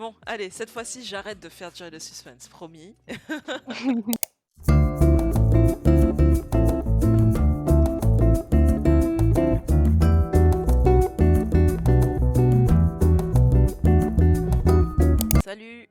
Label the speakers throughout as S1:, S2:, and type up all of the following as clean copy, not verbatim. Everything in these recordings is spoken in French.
S1: Bon, allez, cette fois-ci, j'arrête de faire durer le suspense, promis. Salut!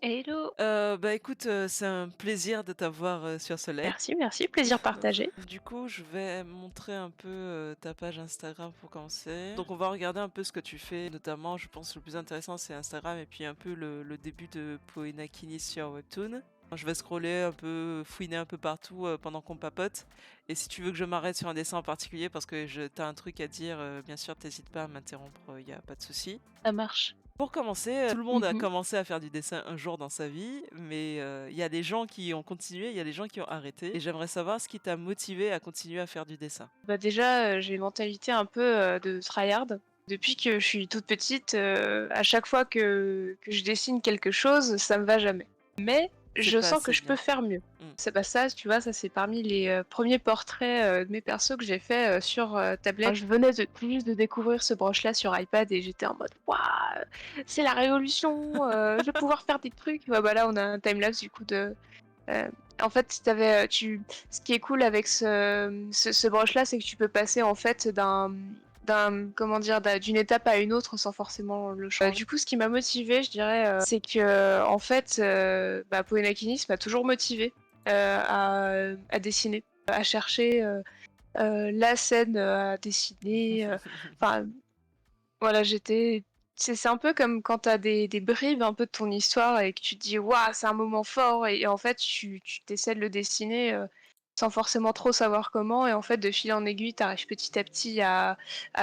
S2: Hello!
S1: Bah, écoute, c'est un plaisir de t'avoir, sur Soleil.
S2: Merci, merci, plaisir partagé.
S1: Du coup, je vais montrer un peu, ta page Instagram pour commencer. Donc on va regarder un peu ce que tu fais, notamment, je pense, le plus intéressant, c'est Instagram et puis un peu le début de Poenakini sur Webtoon. Je vais scroller un peu, fouiner un peu partout, pendant qu'on papote et si tu veux que je m'arrête sur un dessin en particulier parce que tu as un truc à dire, bien sûr, tu pas à m'interrompre, il y a pas de souci.
S2: Ça marche.
S1: Pour commencer, tout le monde a
S2: Mmh.
S1: commencé à faire du dessin un jour dans sa vie, mais il y a des gens qui ont continué, il y a des gens qui ont arrêté et j'aimerais savoir ce qui t'a motivé à continuer à faire du dessin?
S2: Bah, déjà, j'ai une mentalité un peu, de tryhard. Depuis que je suis toute petite, à chaque fois que je dessine quelque chose, ça me va jamais. Mais
S1: C'est
S2: je
S1: pas
S2: sens que
S1: assez
S2: je peux
S1: bien.
S2: faire mieux.
S1: Mmh.
S2: C'est pas ça, tu vois, ça c'est parmi les, 1 portraits, de mes persos que j'ai fait, sur, tablette. Je venais de tout juste de découvrir ce brush-là sur iPad et j'étais en mode: «Waouh! C'est la révolution, je vais pouvoir faire des trucs». Ouais, bah, là, on a un timelapse du coup de, Heu, en fait, tu ce qui est cool avec ce brush-là, c'est que tu peux passer en fait comment dire? D'une étape à une autre sans forcément le changer. Du coup, ce qui m'a motivée, je dirais, c'est que en fait, bah, Poenakinis m'a toujours motivée, à dessiner, à chercher, la scène, à dessiner, enfin voilà, c'est un peu comme quand tu as des bribes un peu de ton histoire et que tu te dis: «Waouh, c'est un moment fort» et en fait, tu tu de le dessiner, sans forcément trop savoir comment et en fait, de fil en aiguille, tu arrives petit à petit à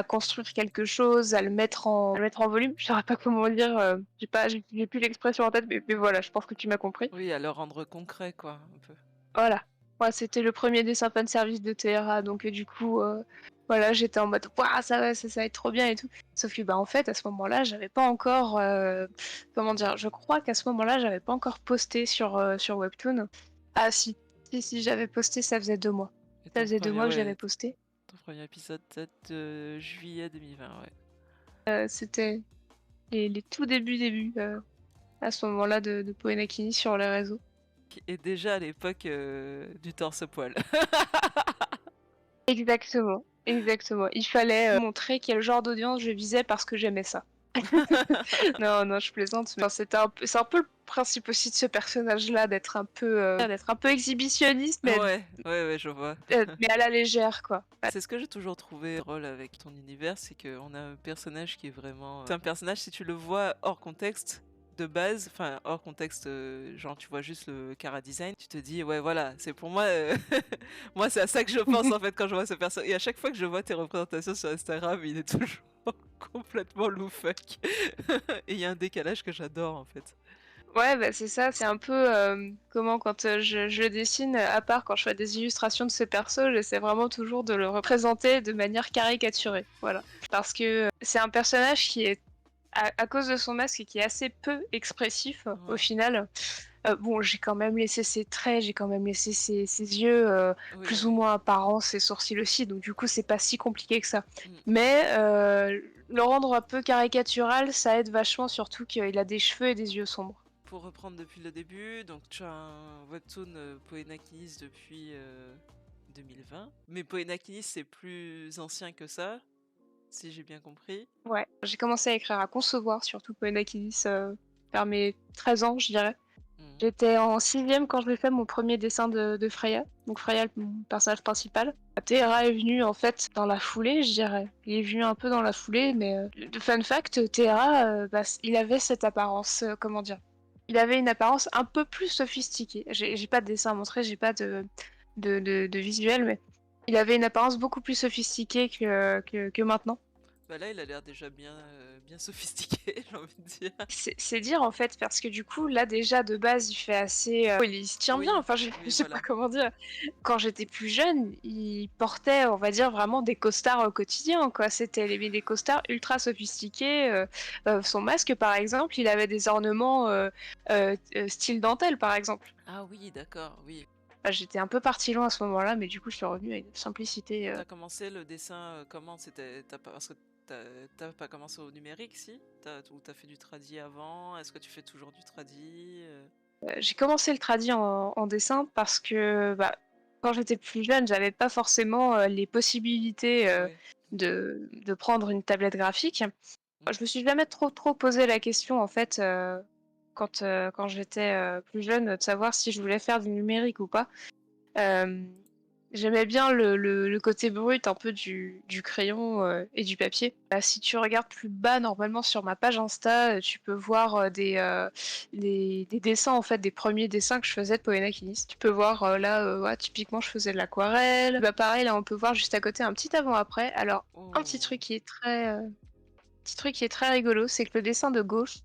S2: construire quelque chose, à le mettre en volume. Je saurais pas comment dire, j'ai plus l'expression en tête, mais voilà, je pense que tu m'as compris.
S1: Oui, à le rendre concret quoi, un peu.
S2: Voilà. Ouais, c'était le premier dessin fanservice de TRA donc du coup, voilà, j'étais en mode: «Waouh, ça va être trop bien et tout». Sauf que, bah, en fait, à ce moment-là, j'avais pas encore, comment dire? Je crois qu'à ce moment-là, j'avais pas encore posté sur Webtoon. Ah si, si, j'avais posté, ça faisait 2 mois.
S1: Et
S2: Ça
S1: ton
S2: faisait 2
S1: premier
S2: mois que j'avais
S1: ouais,
S2: posté.
S1: ton premier épisode date de juillet 2020, ouais.
S2: C'était les tout débuts, à ce moment-là de Poenakini sur les réseaux.
S1: Et déjà à l'époque, du torse-poil.
S2: Exactement, exactement. Il fallait, montrer quel genre d'audience je visais parce que j'aimais ça. Non, non, je plaisante, mais enfin, c'est un peu le principe aussi de ce personnage-là, d'être un peu exhibitionniste,
S1: Ouais, ouais, ouais, je vois.
S2: mais à la légère, quoi. Ouais.
S1: C'est ce que j'ai toujours trouvé drôle avec ton univers, c'est qu'on a un personnage qui est vraiment, c'est un personnage, si tu le vois hors contexte, de base, enfin hors contexte, genre tu vois juste le chara design, tu te dis: «Ouais voilà, c'est pour moi, moi c'est à ça que je pense en fait quand je vois ce perso» et à chaque fois que je vois tes représentations sur Instagram, il est toujours complètement loufoque et il y a un décalage que j'adore en fait.
S2: Ouais, bah, c'est ça, c'est un peu, comment quand, je dessine, à part quand je fais des illustrations de ce perso, j'essaie vraiment toujours de le représenter de manière caricaturée, voilà. Parce que, c'est un personnage qui est à cause de son masque et qui est assez peu expressif, au
S1: Ouais,
S2: final. Bon, j'ai quand même laissé ses traits, j'ai quand même laissé ses yeux,
S1: oui,
S2: plus ou
S1: oui.
S2: moins apparents, ses sourcils aussi, donc du coup, c'est pas si compliqué que ça.
S1: Mmh.
S2: Mais le rendre un peu caricatural, ça aide vachement, surtout qu'il a des cheveux et des yeux sombres.
S1: Pour reprendre depuis le début, donc tu as un webtoon, Poenakinis depuis, 2020. Mais Poenakinis c'est plus ancien que ça, si j'ai bien compris?
S2: Ouais, j'ai commencé à écrire, à concevoir surtout Poenakilis, vers mes 13 ans, je dirais.
S1: Mmh.
S2: J'étais en sixième quand j'ai fait mon premier dessin de Freya, donc Freya, mon personnage principal. Théra est venu en fait dans la foulée, je dirais. Il est venu un peu dans la foulée, mais de fun fact, Théra, bah, il avait cette apparence, comment dire? Il avait une apparence un peu plus sophistiquée. J'ai pas de dessin à montrer, j'ai pas de visuel, mais il avait une apparence beaucoup plus sophistiquée que maintenant.
S1: Bah, là, il a l'air déjà bien, bien sophistiqué, j'ai envie de dire.
S2: C'est dire en fait, parce que du coup, là déjà de base, il fait assez, il se tient bien,
S1: Oui,
S2: enfin je je
S1: oui,
S2: sais pas
S1: voilà.
S2: comment dire. Quand j'étais plus jeune, il portait, on va dire, vraiment des costards au quotidien, quoi. C'était des costards ultra sophistiqués, son masque par exemple, il avait des ornements, style dentelle par exemple.
S1: Ah oui, d'accord, oui.
S2: Bah, j'étais un peu partie loin à ce moment-là, mais du coup je suis revenue à une simplicité,
S1: T'as commencé le dessin, comment? C'était tu pas parce que t'as pas commencé au numérique, si? Ou t'as fait du tradi avant? Est-ce que tu fais toujours du tradi?
S2: J'ai commencé le tradi en dessin parce que, bah, quand j'étais plus jeune, j'avais pas forcément, les possibilités,
S1: Ouais.
S2: de prendre une tablette graphique.
S1: Mm.
S2: Je me suis jamais trop posé la question en fait, quand j'étais, plus jeune, de savoir si je voulais faire du numérique ou pas. Hem, J'aimais bien le côté brut un peu du crayon, et du papier. Bah, si tu regardes plus bas, normalement sur ma page Insta, tu peux voir, des dessins en fait, des premiers dessins que je faisais de Poena Kinis. Tu peux voir, là, ouais, typiquement je faisais de l'aquarelle. Bah, pareil, là on peut voir juste à côté un petit avant-après. Alors, un
S1: Oh,
S2: petit truc qui est très rigolo, c'est que le dessin de gauche,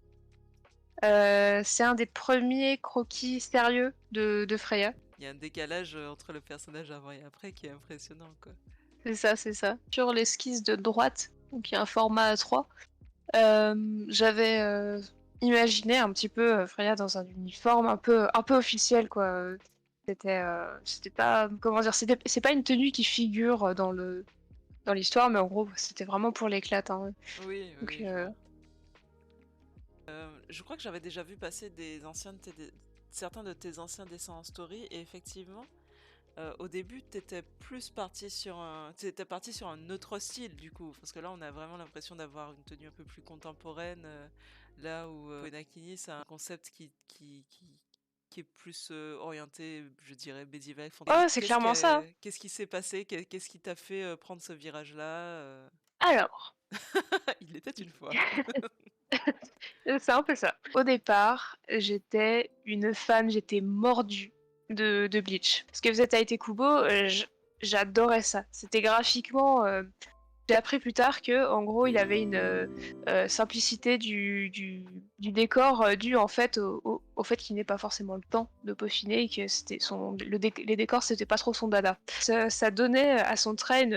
S2: c'est un des premiers croquis sérieux de Freya.
S1: il y a un décalage entre le personnage avant et après qui est impressionnant, quoi.
S2: C'est ça, c'est ça. Sur l'esquisse de droite, donc il y a un format A3, j'avais imaginé un petit peu Freya dans un uniforme un peu officiel, quoi. C'était pas, comment dire, c'est pas une tenue qui figure dans l'histoire, mais en gros, c'était vraiment pour l'éclat, hein.
S1: Oui, oui,
S2: Donc,
S1: oui, je vois. Je crois que j'avais déjà vu passer certains de tes anciens dessins en story, et effectivement, au début, t'étais parti sur un autre style, du coup, parce que là, on a vraiment l'impression d'avoir une tenue un peu plus contemporaine, là où Konakini, c'est un concept qui est plus orienté, je dirais, médiéval,
S2: oh,
S1: fantasy.
S2: c'est clairement ça, hein.
S1: Qu'est-ce qui s'est passé? Qu'est-ce qui t'a fait prendre ce virage-là?
S2: Alors,
S1: Il était une fois.
S2: c'est un peu ça. Au départ, j'étais une fan, j'étais mordue de Bleach. Ce que faisait Tite Kubo, j'adorais ça. C'était graphiquement. J'ai appris plus tard que, en gros, il avait une simplicité du décor due en fait au fait qu'il n'ait pas forcément le temps de peaufiner et que les décors c'était pas trop son dada. Ça donnait à son trait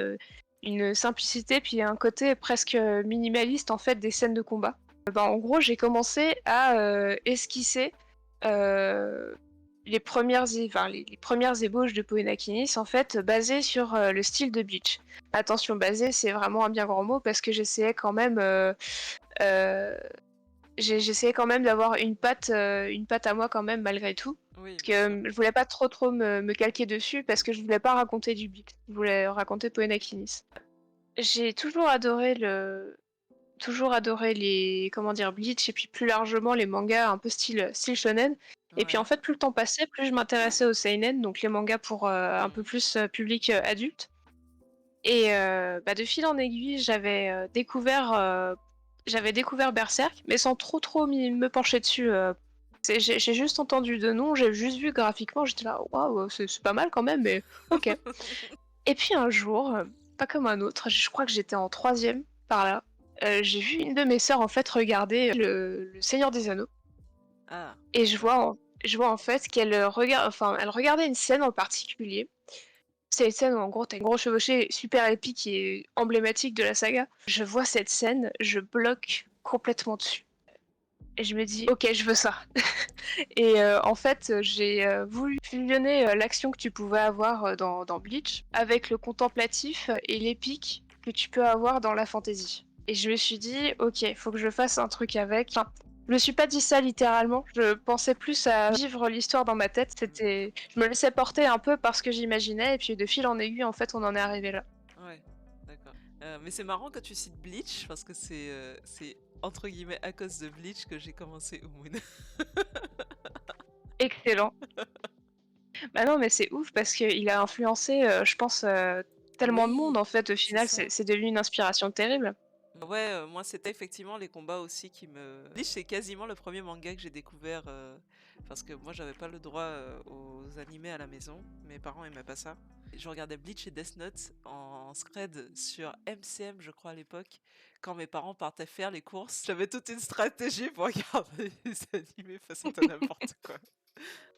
S2: une simplicité puis un côté presque minimaliste en fait des scènes de combat. Ben, en gros, j'ai commencé à esquisser euh, les premières ébauches de Poenakinis, en fait, basées sur le style de Bleach. Attention, basé, c'est vraiment un bien grand mot parce que euh, j'essayais quand même d'avoir une patte à moi quand même malgré tout.
S1: Oui,
S2: Parce
S1: bien
S2: que
S1: sûr.
S2: je voulais pas trop me calquer dessus parce que je voulais pas raconter du Bleach. Je voulais raconter Poenakinis. J'ai toujours adoré les, comment dire, Bleach et puis plus largement les mangas un peu style shonen. Et puis en
S1: Ouais.
S2: fait, plus le temps passait, plus je m'intéressais au seinen, donc les mangas pour un peu
S1: Mhm.
S2: plus public adulte. Et bah, de fil en aiguille, j'avais découvert Berserk, mais sans trop me pencher dessus. J'ai juste entendu de nom, j'ai juste vu graphiquement, j'étais là, waouh, c'est pas mal quand même, mais ok. Et puis un jour, pas comme un autre, je crois que j'étais en troisième par là, j'ai vu une de mes sœurs en fait regarder le Seigneur des Anneaux,
S1: Ah,
S2: et
S1: d'accord.
S2: je vois en fait qu'elle elle regardait une scène en particulier. C'est une scène où en gros t'as une grosse chevauchée super épique et emblématique de la saga. Je vois cette scène, je bloque complètement dessus. Et je me dis, ok, je veux ça. Et en fait, j'ai voulu fusionner l'action que tu pouvais avoir dans Bleach avec le contemplatif et l'épique que tu peux avoir dans la fantasy. Et je me suis dit, ok, faut que je fasse un truc avec. Enfin, je me suis pas dit ça littéralement, je pensais plus à vivre l'histoire dans ma tête. Je me laissais porter un peu par ce que j'imaginais, et puis de fil en aiguille, en fait, on en est arrivé là.
S1: Ouais, d'accord. Mais c'est marrant que tu cites Bleach parce que c'est entre guillemets à cause de Bleach que j'ai commencé Moon.
S2: Excellent. Bah non, mais c'est ouf parce qu'il a influencé, je pense, tellement de monde
S1: Oui,
S2: en fait. Au
S1: c'est
S2: final,
S1: ça.
S2: c'est devenu une inspiration terrible.
S1: Ouais, moi c'était effectivement les combats aussi qui me. Bleach, c'est quasiment le premier manga que j'ai découvert parce que moi j'avais pas le droit aux animés à la maison. Mes parents aimaient pas ça. Je regardais Bleach et Death Note en scred sur MCM, je crois à l'époque, quand mes parents partaient faire les courses. J'avais toute une stratégie pour regarder les animés, enfin, c'était n'importe quoi.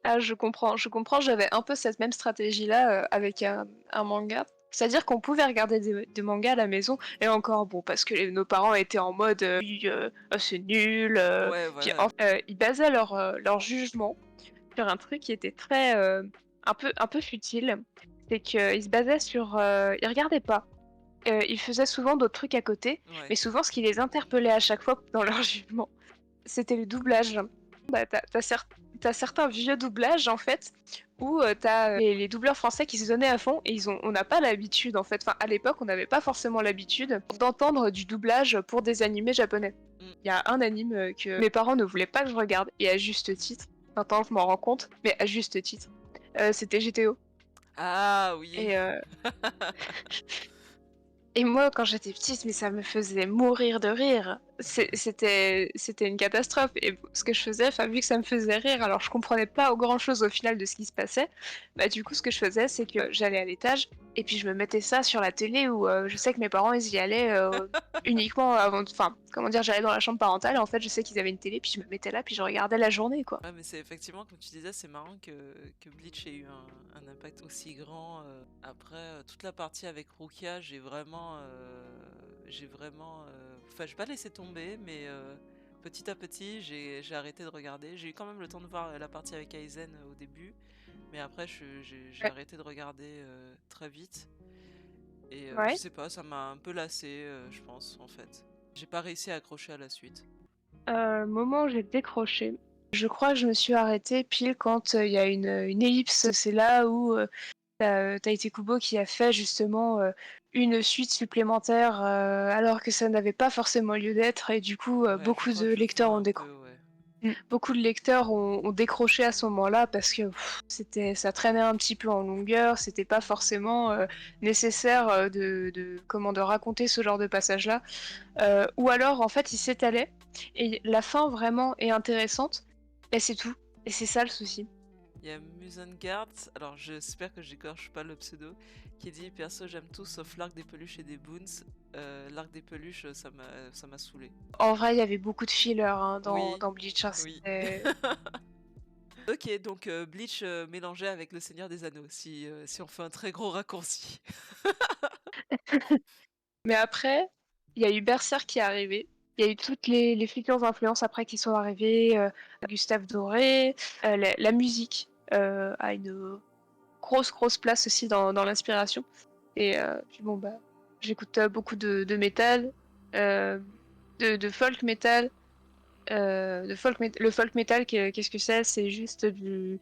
S2: Ah, je comprends, j'avais un peu cette même stratégie-là avec un manga. C'est-à-dire qu'on pouvait regarder des mangas à la maison, et encore, bon, parce que nos parents étaient en mode oui, c'est nul.
S1: Ouais,
S2: Puis
S1: voilà.
S2: ils basaient leur jugement sur un truc qui était très un peu futile. C'est qu'ils se basaient sur. Ils regardaient pas. Ils faisaient souvent d'autres trucs à côté,
S1: Ouais.
S2: mais souvent ce qui les interpellait à chaque fois dans leur jugement, c'était le doublage. Bah, tu as certains vieux doublages, en fait, où, tu as, les doubleurs français qui se donnaient à fond et on n'a pas l'habitude, en fait, enfin, à l'époque, on n'avait pas forcément l'habitude d'entendre du doublage pour des animés japonais.
S1: Mmh.
S2: Il y a un anime, que mes parents ne voulaient pas que je regarde et à juste titre. Maintenant, je m'en rends compte, mais à juste titre. C'était GTO
S1: Ah oui!
S2: et et moi, quand j'étais petite, mais ça me faisait mourir de rire. C'était une catastrophe et ce que je faisais, enfin, vu que ça me faisait rire, alors je comprenais pas grand-chose au final de ce qui se passait, bah, du coup, ce que je faisais, c'est que j'allais à l'étage et puis je me mettais ça sur la télé où, je sais que mes parents, ils y allaient, uniquement avant enfin, comment dire? J'allais dans la chambre parentale et en fait, je sais qu'ils avaient une télé, puis je me mettais là, puis je regardais la journée, quoi.
S1: Ouais, mais c'est effectivement, comme tu disais, c'est marrant que Bleach ait eu un impact aussi grand. Après, toute la partie avec Rukia, enfin, j'ai pas laissé tomber, mais petit à petit, j'ai arrêté de regarder. J'ai eu quand même le temps de voir la partie avec Aizen au début, mais après, j'ai
S2: Ouais.
S1: arrêté de regarder très vite. Et je
S2: Ouais.
S1: sais pas, ça m'a un peu lassé, je pense, en fait. J'ai pas réussi à accrocher à la suite.
S2: Moment où j'ai décroché, je crois que je me suis arrêtée pile quand, il y a une ellipse. C'est là où, tu Kubo qui a fait justement, une suite supplémentaire, alors que ça n'avait pas forcément lieu d'être et du coup,
S1: Ouais, je crois que je vois un peu, ouais.
S2: beaucoup de lecteurs ont décroché à ce moment-là parce que ça traînait un petit peu en longueur, c'était pas forcément, nécessaire, de raconter ce genre de passage-là. Ou alors en fait, il s'étalait et la fin vraiment est intéressante et c'est tout et c'est ça le souci.
S1: Il y a Musengard, alors j'espère que j'écorche pas le pseudo, qui dit perso j'aime tout sauf l'arc des peluches et des boons. L'arc des peluches, ça m'a saoulé.
S2: En vrai, il y avait beaucoup de fillers, hein,
S1: Oui,
S2: dans Bleach, hein,
S1: oui.
S2: c'était
S1: Ok, donc Bleach mélangé avec le Seigneur des Anneaux, si on fait un très gros raccourci.
S2: mais après, il y a eu Berserk qui est arrivé. Il y a eu toutes les futures influences après qui sont arrivées, Gustave Doré, la musique, a une grosse place aussi dans l'inspiration et puis bon, bah, j'écoute, beaucoup de métal, heu, de folk metal. Le folk metal, qu'est-ce que c'est? C'est juste du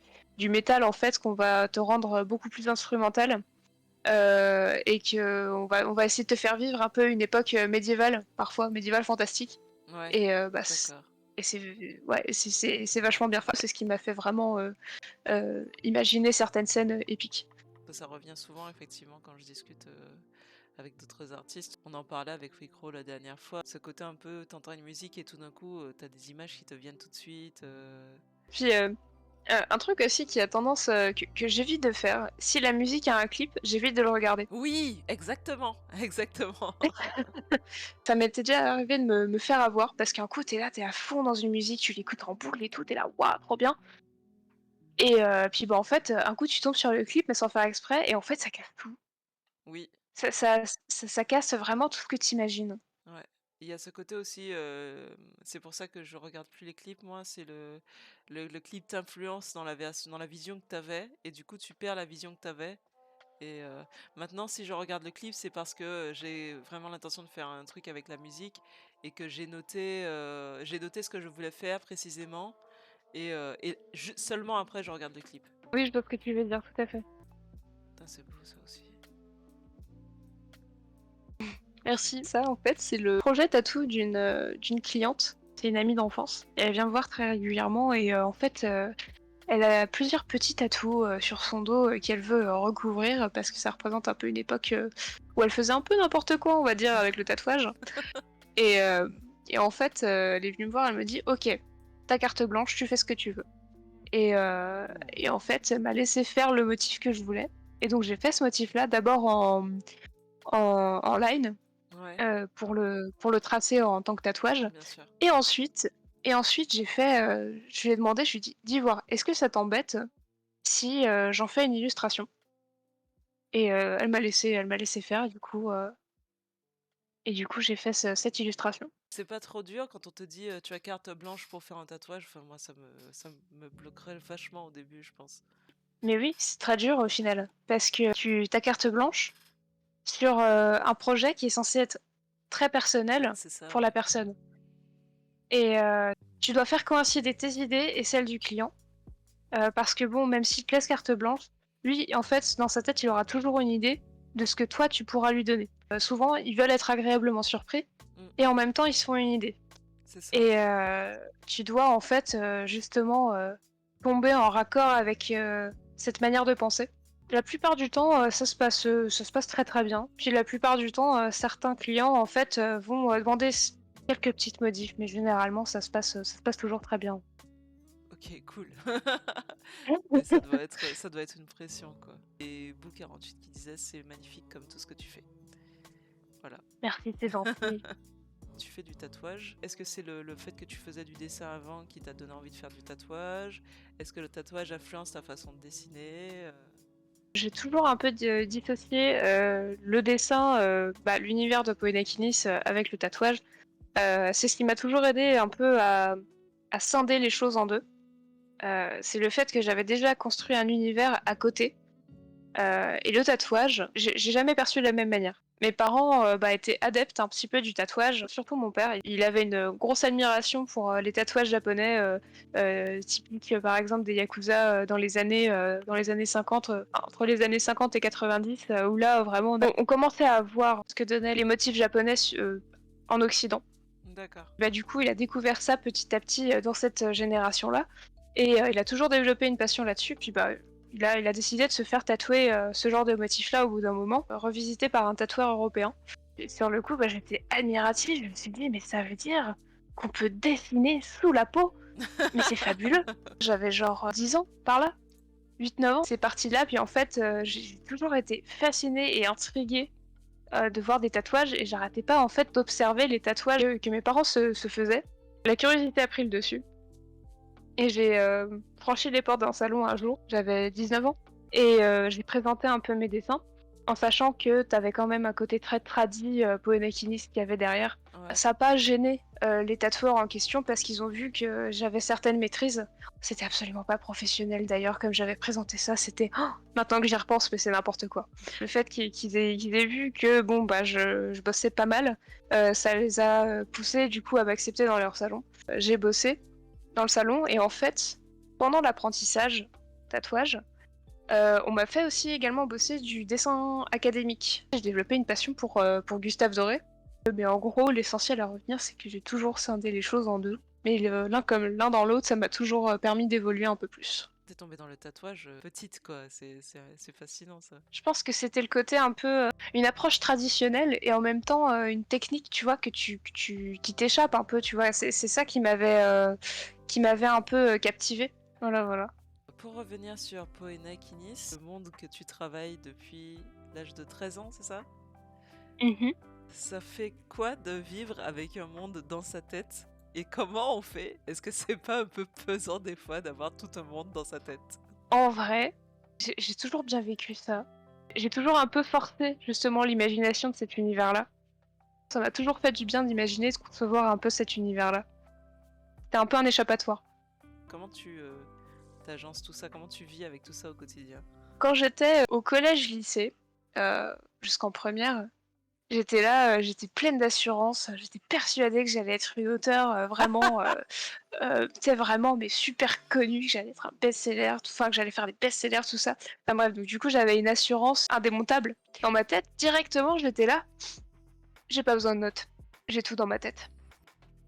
S2: métal en fait qu'on va te rendre beaucoup plus instrumental et que on va essayer de te faire vivre un peu une époque médiévale, parfois médiévale fantastique.
S1: Ouais,
S2: Et
S1: d'accord.
S2: et ouais, c'est vachement bien fait. C'est ce qui m'a fait vraiment imaginer certaines scènes épiques.
S1: Ça revient souvent effectivement quand je discute avec d'autres artistes. On en parlait avec Wicro la dernière fois. Ce côté un peu, t'entends une musique et tout d'un coup, t'as des images qui te viennent tout de suite.
S2: Puis un truc aussi qui a tendance que j'évite de faire, si la musique a un clip, j'évite de le regarder.
S1: Oui, exactement, exactement.
S2: Ça m'était déjà arrivé de me faire avoir parce qu'un coup, t'es là, t'es à fond dans une musique, tu l'écoutes en boucle et tout, t'es là: «Waouh, trop bien!» et puis, bah, en fait, un coup, tu tombes sur le clip, mais sans faire exprès et en fait, ça casse tout.
S1: Oui,
S2: Ça casse vraiment tout ce que t'imagines.
S1: ouais. Il y a ce côté aussi, c'est pour ça que je regarde plus les clips moi, c'est le clip t'influence dans la vision que t'avais et du coup tu perds la vision que t'avais. Et maintenant si je regarde le clip, c'est parce que, j'ai vraiment l'intention de faire un truc avec la musique et que j'ai noté ce que je voulais faire précisément et seulement après je regarde le clip.
S2: Oui, je vois ce que tu veux dire, tout à fait.
S1: Putain, c'est beau ça aussi.
S2: Merci. Ça, en fait, c'est le projet tatou d'une cliente. C'est une amie d'enfance et elle vient me voir très régulièrement et en fait, elle a plusieurs petits tatous, sur son dos, qu'elle veut, recouvrir parce que ça représente un peu une époque, où elle faisait un peu n'importe quoi, on va dire, avec le tatouage et en fait, elle est venue me voir, elle me dit: «OK, ta carte blanche, tu fais ce que tu veux» et en fait, elle m'a laissé faire le motif que je voulais et donc j'ai fait ce motif-là d'abord en line,
S1: Ouais,
S2: pour le tracer en tant que tatouage
S1: bien sûr.
S2: et ensuite j'ai fait, je lui ai demandé, je lui ai dit: «Dis voir, est-ce que ça t'embête si, j'en fais une illustration?» et elle m'a laissé faire et du coup j'ai fait cette illustration.
S1: C'est pas trop dur quand on te dit, «Tu as carte blanche pour faire un tatouage»? Enfin moi ça me bloquerait vachement au début, je pense.
S2: Mais oui, c'est très dur au final parce que tu ta carte blanche, sur, un projet qui est censé être très
S1: Ouais,
S2: personnel
S1: c'est ça,
S2: pour la
S1: ouais.
S2: personne et tu dois faire coïncider tes idées et celles du client, parce que bon, même s'il te laisse carte blanche, lui, en fait, dans sa tête, il aura toujours une idée de ce que toi, tu pourras lui donner. Souvent, ils veulent être agréablement surpris
S1: Mmh,
S2: et en même temps, ils se font une idée
S1: c'est ça.
S2: et tu dois, en fait, justement, tomber en raccord avec, cette manière de penser. La plupart du temps, ça se passe très, très bien. Puis la plupart du temps, certains clients, en fait, vont, demander quelques petites modifs, mais généralement, ça se passe toujours très bien.
S1: OK, cool. Ouais, ça doit être une pression, quoi. Et Bou48 qui disait: «C'est magnifique comme tout ce que tu fais». Voilà.
S2: Merci, c'est gentil.
S1: Tu fais du tatouage. Est-ce que c'est le fait que tu faisais du dessin avant qui t'a donné envie de faire du tatouage? Est-ce que le tatouage influence ta façon de dessiner?
S2: J'ai toujours un peu dissocié, le dessin, l'univers de Poénakinis, avec le tatouage. C'est ce qui m'a toujours aidé un peu à scinder les choses en 2. C'est le fait que j'avais déjà construit un univers à côté. Et le tatouage, j'ai jamais perçu de la même manière. Mes parents, étaient adeptes un petit peu du tatouage, surtout mon père. Il avait une, grosse admiration pour, les tatouages japonais, typiques, par exemple des yakuza, dans les années 50, entre les années 50 et 90, où là, vraiment, on commençait à voir ce que donnaient les motifs japonais en occident.
S1: D'accord.
S2: Bah, du coup, il a découvert ça petit à petit, dans cette, génération-là et il a toujours développé une passion là-dessus. Puis, il a décidé de se faire tatouer, ce genre de motif-là au bout d'un moment, revisité par un tatoueur européen et sur le coup, j'étais admirative. Je me suis dit: «Mais ça veut dire qu'on peut dessiner sous la peau? Mais c'est fabuleux!» J'avais genre, 10 ans par là, 8-9 ans. C'est parti de là, puis en fait, j'ai toujours été fascinée et intriguée de voir des tatouages et j'arrêtais pas en fait d'observer les tatouages que mes parents se faisaient. La curiosité a pris le dessus et j'ai franchi les portes d'un salon un jour, j'avais 19 ans et j'ai présenté un peu mes dessins en sachant que t'avais quand même un côté très tradi, poénakiniste qu'il y avait derrière.
S1: Ouais.
S2: Ça a pas gêné, les tatoueurs en question parce qu'ils ont vu que j'avais certaines maîtrises. C'était absolument pas professionnel d'ailleurs comme j'avais présenté ça, c'était maintenant que j'y repense, mais c'est n'importe quoi. Le fait qu'ils aient vu que bon, je bossais pas mal, ça les a, poussés du coup à m'accepter dans leur salon. J'ai bossé dans le salon et en fait, pendant l'apprentissage tatouage, on m'a fait aussi également bosser du dessin académique. J'ai développé une passion pour Gustave Doré, mais en gros, l'essentiel à retenir, c'est que j'ai toujours scindé les choses en 2. Mais l'un comme l'un dans l'autre, ça m'a toujours, permis d'évoluer un peu plus.
S1: Tu tombée dans le tatouage, petite, quoi. C'est fascinant, ça.
S2: Je pense que c'était le côté un peu, une approche traditionnelle et en même temps, une technique, tu vois, qui t'échappe un peu, tu vois? C'est ça qui m'avait un peu, captivée. Voilà, voilà.
S1: Pour revenir sur Poena Kinis, le monde que tu travailles depuis l'âge de 13 ans, c'est ça?
S2: Mmh.
S1: Ça fait quoi de vivre avec un monde dans sa tête? Et comment on fait? Est-ce que c'est pas un peu pesant des fois d'avoir tout un monde dans sa tête?
S2: En vrai, j'ai toujours bien vécu ça. J'ai toujours un peu forcé justement l'imagination de cet univers-là. Ça m'a toujours fait du bien d'imaginer, de concevoir un peu cet univers-là. C'était un peu un échappatoire.
S1: Comment t'agences tout ça? Comment tu vis avec tout ça au quotidien?
S2: Quand j'étais au collège-lycée, jusqu'en première, j'étais là, j'étais pleine d'assurance, j'étais persuadée que j'allais être une auteure, vraiment, tu sais vraiment mais super connue, que j'allais être un best-seller, enfin que j'allais faire des best-sellers, tout ça. Enfin bref, donc du coup j'avais une assurance indémontable. Dans ma tête, directement j'étais là: «J'ai pas besoin de notes, j'ai tout dans ma tête».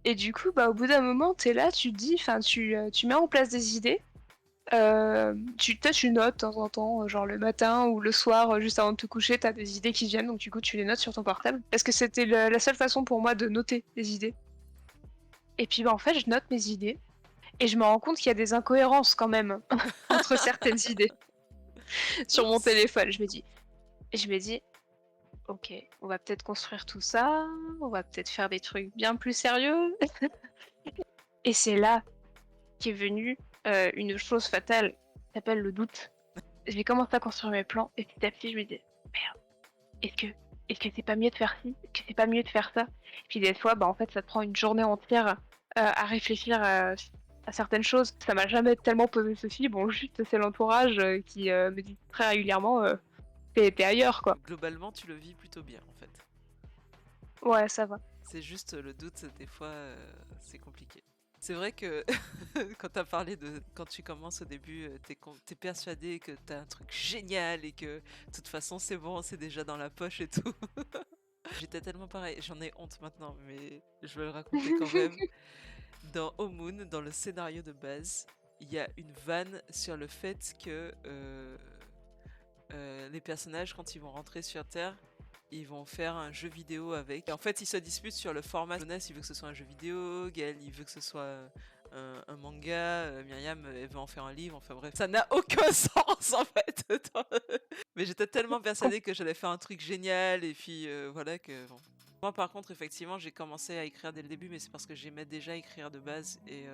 S2: Et du coup, au bout d'un moment, tu es là, tu te dis enfin tu mets en place des idées, tu notes de temps en temps, genre le matin ou le soir, juste avant de te coucher, tu as des idées qui viennent, donc du coup tu les notes sur ton portable. Parce que c'était le la seule façon pour moi de noter les idées. Et puis, en fait, je note mes idées et je me rends compte qu'il y a des incohérences quand même entre certaines idées sur mon
S1: Oups!
S2: téléphone. Je me dis: «OK, on va peut-être construire tout ça, on va peut-être faire des trucs bien plus sérieux». Et c'est là qu'est venue, une chose fatale qui s'appelle le doute. J'ai commencé à construire mes plans et petit à petit je me disais: «Merde, est-ce que est-ce que c'est pas mieux de faire ci? Est-ce que c'est pas mieux de faire ça?» Puis des fois, en fait, ça te prend une journée entière, à réfléchir à certaines choses. Ça m'a jamais tellement posé souci. Bon, juste, c'est l'entourage, qui, me dit très régulièrement: t'es ailleurs, quoi.
S1: Globalement, tu le vis plutôt bien, en fait.
S2: Ouais, ça va.
S1: C'est juste le doute, des fois, c'est compliqué. C'est vrai que quand t'as parlé de quand tu commences au début, t'es persuadé que t'as un truc génial et que de toute façon c'est bon, c'est déjà dans la poche et tout. J'étais tellement pareil, j'en ai honte maintenant, mais je vais le raconter quand même. Dans Moon, dans le scénario de base, il y a une vanne sur le fait que les personnages, quand ils vont rentrer sur Terre, ils vont faire un jeu vidéo avec. Et en fait, ils se disputent sur le format. Jonas, il veut que ce soit un jeu vidéo. Gaël, il veut que ce soit un manga. Myriam, elle veut en faire un livre. Enfin bref, ça n'a aucun sens en fait. Mais j'étais tellement
S2: Com-
S1: persuadée que j'allais faire un truc génial. Et puis voilà que. Bon. Moi, par contre, effectivement, j'ai commencé à écrire dès le début, mais c'est parce que j'aimais déjà écrire de base. Et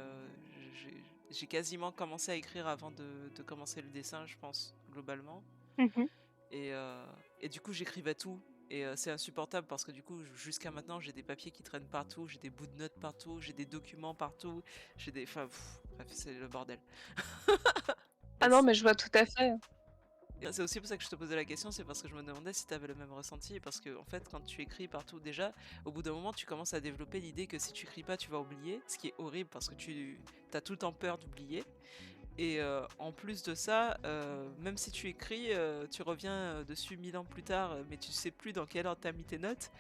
S1: j'ai quasiment commencé à écrire avant de commencer le dessin, je pense, globalement.
S2: Mhm.
S1: Et, euh, et du coup, j'écrivais tout. Et c'est insupportable parce que du coup, jusqu'à maintenant, j'ai des papiers qui traînent partout, j'ai des bouts de notes partout, j'ai des documents partout, j'ai des. Enfin, bref, c'est le bordel.
S2: Ah non, mais je vois tout à fait.
S1: Et c'est aussi pour ça que je te posais la question, c'est parce que je me demandais si tu avais le même ressenti. Parce que, en fait, quand tu écris partout, déjà, au bout d'un moment, tu commences à développer l'idée que si tu écris pas, tu vas oublier. Ce qui est horrible parce que tu as tout le temps peur d'oublier. Et en plus de ça, même si tu écris, tu reviens dessus 1000 ans plus tard, mais tu sais plus dans quel ordre t'as mis tes notes.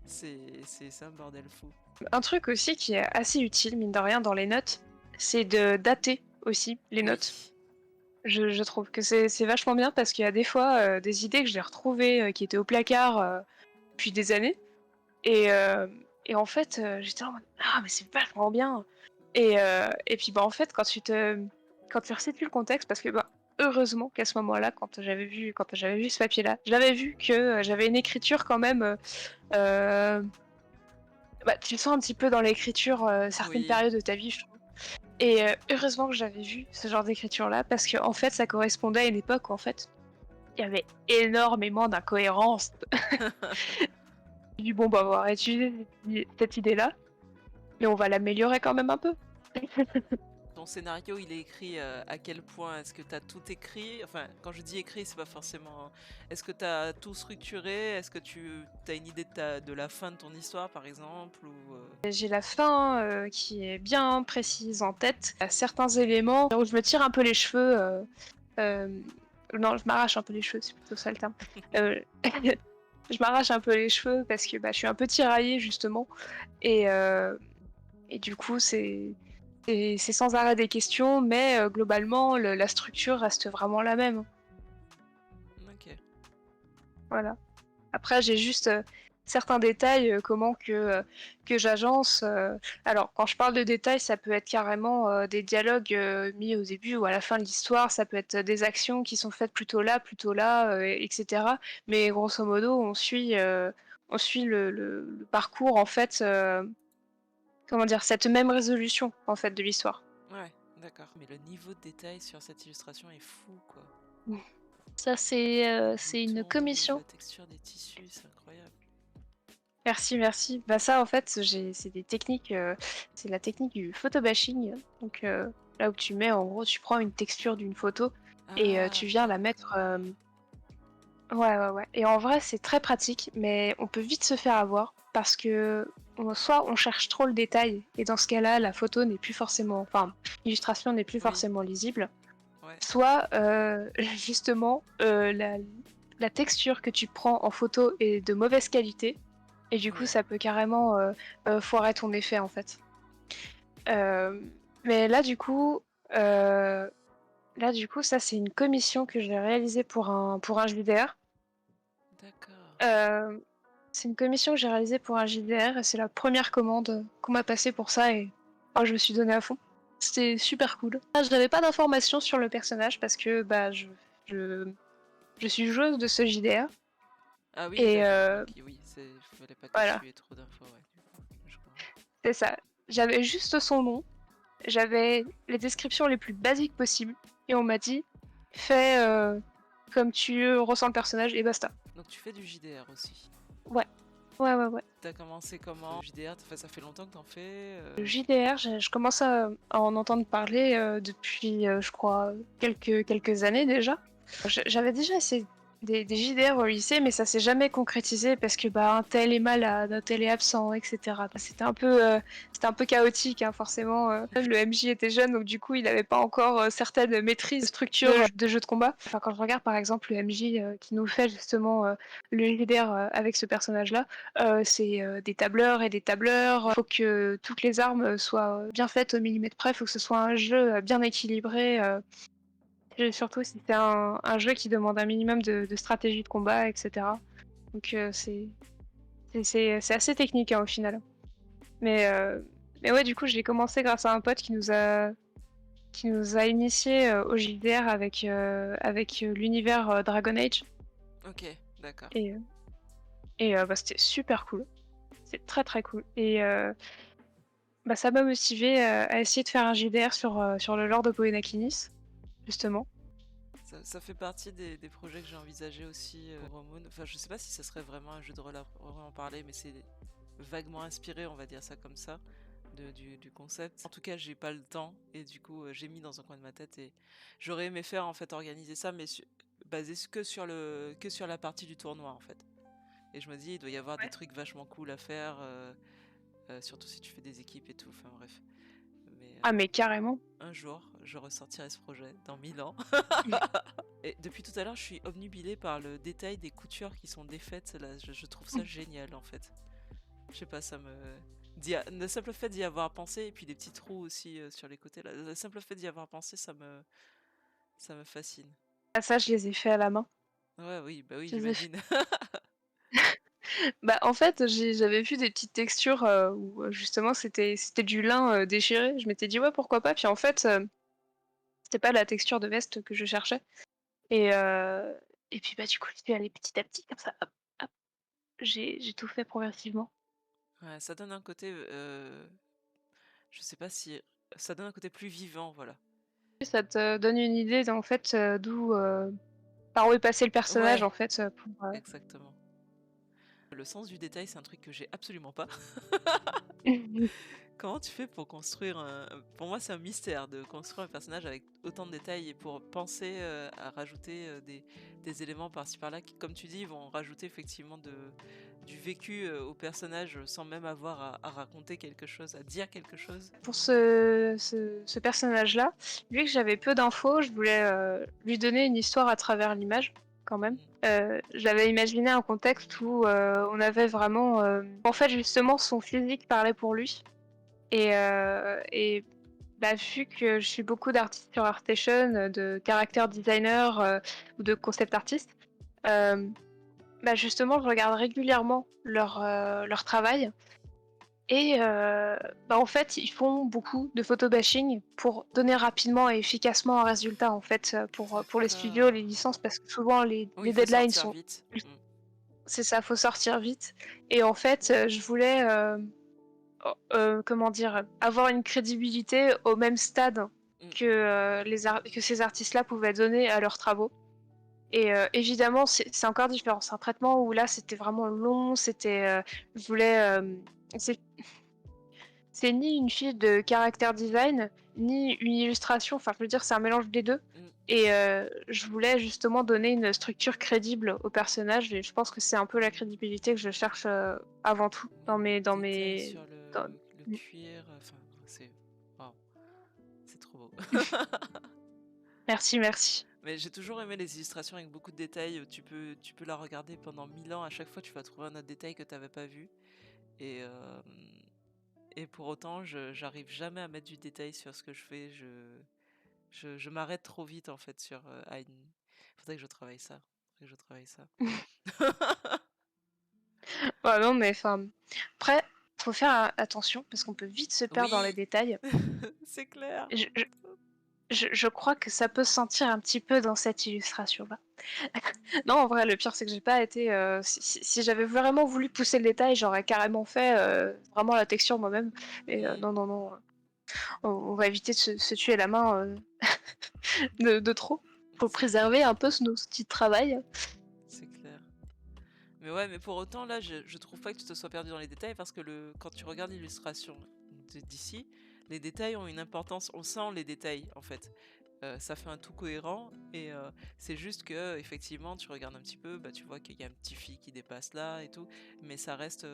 S1: C'est un bordel fou.
S2: Un truc aussi qui est assez utile, mine de rien, dans les notes, c'est de dater aussi les notes.
S1: Oui,
S2: Je trouve que c'est vachement bien parce qu'il y a des fois des idées que j'ai retrouvées qui étaient au placard depuis des années. Et, euh, et en fait, j'étais en mode ah, mais c'est vachement bien! Et puis, bah, en fait, quand tu resitues le contexte, parce que bah, heureusement qu'à ce moment-là, quand j'avais vu ce papier-là, j'avais vu que j'avais une écriture quand même. Euh, Bah, tu sens un petit peu dans l'écriture certaines
S1: oui,
S2: périodes de ta vie, je trouve. Et heureusement que j'avais vu ce genre d'écriture-là, parce que en fait, ça correspondait à une époque où en fait, il y avait énormément d'incohérences. J'ai dit bon, bah, on va étudier cette idée-là, mais on va l'améliorer quand même un peu.
S1: ton scénario, il est écrit à quel point? Est-ce que tu as tout écrit? Enfin, quand je dis écrit, c'est pas forcément. Est-ce que tu as tout structuré? Est-ce que tu as une idée de la fin de ton histoire, par exemple? Ou,
S2: J'ai la fin qui est bien précise en tête. Il y a certains éléments où je me tire un peu les cheveux. Euh, non, je m'arrache un peu les cheveux, c'est plutôt ça le terme. Euh, je m'arrache un peu les cheveux parce que bah, je suis un peu tiraillée justement. Et, euh, et du coup, c'est sans arrêt des questions, mais globalement, la structure reste vraiment la même.
S1: Ok.
S2: Voilà. Après, j'ai juste certains détails, que j'agence. Alors, quand je parle de détails, ça peut être carrément des dialogues mis au début ou à la fin de l'histoire, ça peut être des actions qui sont faites plutôt là, etc. Mais grosso modo, on suit le parcours, en fait, comment dire, cette même résolution, en fait, de l'histoire.
S1: Ouais, d'accord. Mais le niveau de détail sur cette illustration est fou, quoi.
S2: Ça,
S1: Les
S2: c'est une
S1: boutons,
S2: commission.
S1: la texture des tissus, c'est incroyable.
S2: Merci, merci. Bah ça, en fait, c'est des techniques, c'est la technique du photobashing. Donc là où tu mets, en gros, tu prends une texture d'une photo et
S1: Ah,
S2: tu viens la mettre. Ouais, ouais, ouais. Et en vrai, c'est très pratique, mais on peut vite se faire avoir parce que soit on cherche trop le détail et dans ce cas-là, la photo n'est plus forcément, enfin, l'illustration n'est plus
S1: oui,
S2: forcément lisible.
S1: ouais,
S2: Soit justement la texture que tu prends en photo est de mauvaise qualité et du coup
S1: oui.
S2: ça peut carrément foirer ton effet en fait. Euh, mais euh, là du coup ça c'est une commission que j'ai réalisée pour un JDR.
S1: D'accord.
S2: Euh, c'est une commission que j'ai réalisée pour un JDR et c'est la première commande qu'on m'a passée pour ça et oh, je me suis donnée à fond. C'était super cool. Ah, je n'avais pas d'informations sur le personnage parce que bah je, je suis joueuse de ce JDR
S1: Ah oui,
S2: et
S1: d'accord. Donc oui, fallait pas que
S2: voilà,
S1: tu aies trop d'infos, ouais. Du coup, je comprends.
S2: c'est ça. J'avais juste son nom, j'avais les descriptions les plus basiques possibles et on m'a dit fais comme tu ressens le personnage et basta.
S1: Donc tu fais du JDR aussi.
S2: Ouais, ouais, ouais, ouais.
S1: T'as commencé comment? JDR, ça fait longtemps que t'en fais?
S2: Le JDR, je commence à en entendre parler depuis, je crois, quelques années déjà. J'avais déjà essayé. des JDR au lycée, mais ça s'est jamais concrétisé parce que bah un tel est malade, un tel est absent, etc. C'était un peu chaotique, hein, forcément. Le MJ était jeune, donc du coup il n'avait pas encore certaines maîtrises de structure de jeu de combat. Enfin, quand je regarde par exemple le MJ qui nous fait justement le JDR avec ce personnage-là, c'est des tableurs et des tableurs. Il faut que toutes les armes soient bien faites au millimètre près. Il faut que ce soit un jeu bien équilibré. Et surtout si c'est un jeu qui demande un minimum de stratégie de combat, etc. Donc c'est assez technique hein, au final. Mais, euh, mais ouais, du coup, j'ai commencé grâce à un pote qui nous a initiés au JDR avec l'univers Dragon Age.
S1: Ok, d'accord.
S2: Et, bah, c'était super cool. C'est très très cool. Et bah, ça m'a motivé à essayer de faire un JDR sur le lore de Poena Kinis, justement.
S1: Ça fait partie des projets que j'ai envisagé aussi pour Moon. Enfin, je sais pas si ça serait vraiment un jeu de rôle à en parler, mais c'est vaguement inspiré, on va dire ça comme ça, du concept. En tout cas, j'ai pas le temps et du coup, j'ai mis dans un coin de ma tête et j'aurais aimé faire en fait organiser ça, mais basé que sur la partie du tournoi en fait. Et je me dis, il doit y avoir des
S2: Ouais.
S1: trucs vachement cool à faire, surtout si tu fais des équipes et tout. Enfin bref. Mais
S2: Ah mais carrément.
S1: un jour, je ressortirai ce projet dans 1000 ans. Et depuis tout à l'heure, je suis obnubilée par le détail des coutures qui sont défaites. Là, je trouve ça génial en fait. Je sais pas, ça me. Le simple fait d'y avoir pensé, et puis des petits trous aussi sur les côtés, là. Le simple fait d'y avoir pensé, ça me fascine.
S2: Ah, ça, je les ai fait à la main.
S1: Ouais, oui, bah oui,
S2: Je les ai fait.
S1: j'imagine.
S2: Bah, en fait, j'avais vu des petites textures où justement c'était du lin déchiré. Je m'étais dit ouais pourquoi pas. Puis en fait, c'était pas la texture de veste que je cherchais. Et, euh, et puis bah du coup, je suis allée petit à petit comme ça. Hop, hop. J'ai tout fait progressivement.
S1: Ouais, ça donne un côté. Je sais pas si. Ça donne un côté plus vivant, voilà.
S2: Ça te donne une idée en fait par où est passé le personnage
S1: Ouais,
S2: en fait pour.
S1: exactement. Le sens du détail, c'est un truc que j'ai absolument pas. Comment tu fais pour construire un... Pour moi, c'est un mystère de construire un personnage avec autant de détails et pour penser à rajouter des éléments par-ci par-là qui, comme tu dis, vont rajouter effectivement du vécu au personnage sans même avoir à raconter quelque chose, à dire quelque chose.
S2: Pour ce personnage-là, vu que j'avais peu d'infos, je voulais lui donner une histoire à travers l'image, quand même.
S1: Mm.
S2: J'avais imaginé un contexte où on avait vraiment... En fait, justement, son physique parlait pour lui. Et bah, vu que je suis beaucoup d'artistes sur ArtStation, de character designer ou de concept artist, euh, bah, justement, je regarde régulièrement leur travail. Et bah, en fait, ils font beaucoup de photobashing pour donner rapidement et efficacement un résultat en fait pour les studios, les
S1: D'accord.
S2: licences, parce que souvent
S1: Oui, il
S2: les
S1: faut
S2: deadlines
S1: sortir
S2: sont...
S1: vite. Mm.
S2: C'est ça, faut sortir vite. Et en fait, je voulais, comment dire, avoir une crédibilité au même stade
S1: Mm.
S2: que ces artistes-là pouvaient donner à leurs travaux. Et évidemment, c'est encore différent. C'est un traitement où là, c'était vraiment long. Je voulais, c'est ni une fiche de caractère design, ni une illustration. Enfin, je veux dire, c'est un mélange des deux.
S1: Mm.
S2: Et je voulais justement donner une structure crédible au personnage. Et je pense que c'est un peu la crédibilité que je cherche avant tout
S1: Mais le
S2: dans
S1: détail
S2: mes.
S1: sur
S2: dans-
S1: le cuir, enfin, c'est... Waouh, c'est trop beau.
S2: Merci, merci.
S1: Mais j'ai toujours aimé les illustrations avec beaucoup de détails. Tu peux la regarder pendant 1000 ans. À chaque fois, tu vas trouver un autre détail que tu n'avais pas vu. Et, euh, et pour autant, j'arrive jamais à mettre du détail sur ce que je fais. Je m'arrête trop vite en fait sur Ayn. Faudrait que je travaille ça. Faudrait que je travaille ça.
S2: Ouais, non, mais enfin. Après, faut faire attention parce qu'on peut vite se perdre dans les
S1: Oui,
S2: détails.
S1: c'est clair.
S2: Je, je, je crois que ça peut se sentir un petit peu dans cette illustration-là. Non, en vrai, le pire, c'est que j'ai pas été. Si j'avais vraiment voulu pousser le détail, j'aurais carrément fait vraiment la texture moi-même. Mais
S1: Hmm,
S2: non, non, non. On va éviter de se tuer la main de trop. Faut
S1: c'est clair.
S2: préserver un peu nos outils de travail.
S1: C'est clair. Mais ouais, mais pour autant, là, je trouve pas que tu te sois perdu dans les détails parce que quand tu regardes l'illustration d'ici, les détails ont une importance. On sent les détails, en fait. ça fait un tout cohérent et c'est juste que effectivement tu regardes un petit peu, bah, tu vois qu'il y a un petit fil qui dépasse là et tout, mais ça reste,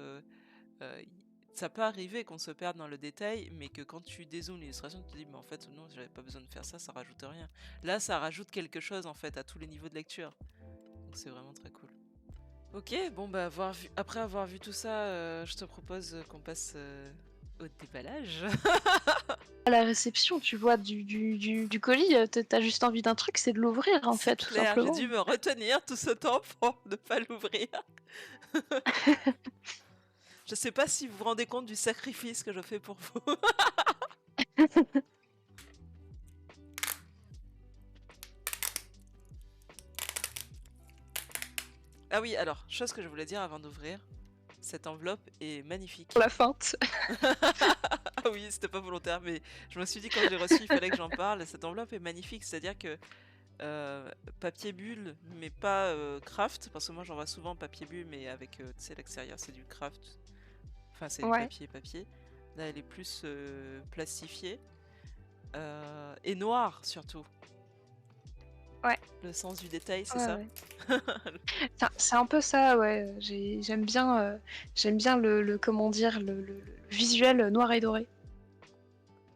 S1: y ça peut arriver qu'on se perde dans le détail, mais que quand tu dézoomes l'illustration, tu te dis: «Mais en fait non, j'avais pas besoin de faire ça, ça rajoute rien». Là, ça rajoute quelque chose en fait à tous les niveaux de lecture, donc c'est vraiment très cool. OK, bon bah après avoir vu tout ça, je te propose, qu'on passe, au déballage.
S2: À la réception, tu vois, du colis, tu juste envie d'un truc, c'est de l'ouvrir, en
S1: C'est
S2: fait, tout
S1: clair, j'ai
S2: simplement.
S1: dû me retenir tout ce temps pour ne pas l'ouvrir. Je sais pas si vous vous rendez compte du sacrifice que je fais pour vous. Ah oui, alors, chose que je voulais dire avant d'ouvrir, cette enveloppe est
S2: Pour
S1: magnifique.
S2: la feinte.
S1: Ah oui, c'était pas volontaire, mais je me suis dit quand je l'ai reçu, il fallait que j'en parle. Cette enveloppe est magnifique, c'est-à-dire que papier bulle, mais pas craft, parce que moi j'en vois souvent papier bulle, mais avec, tu sais, l'extérieur c'est du craft, enfin c'est du
S2: Ouais,
S1: papier. Là, elle est plus plastifiée et noire surtout.
S2: ouais,
S1: Le sens du détail, c'est
S2: ouais,
S1: ça?
S2: ouais. C'est un peu ça, ouais, j'aime bien le comment dire? Le visuel, noir et doré.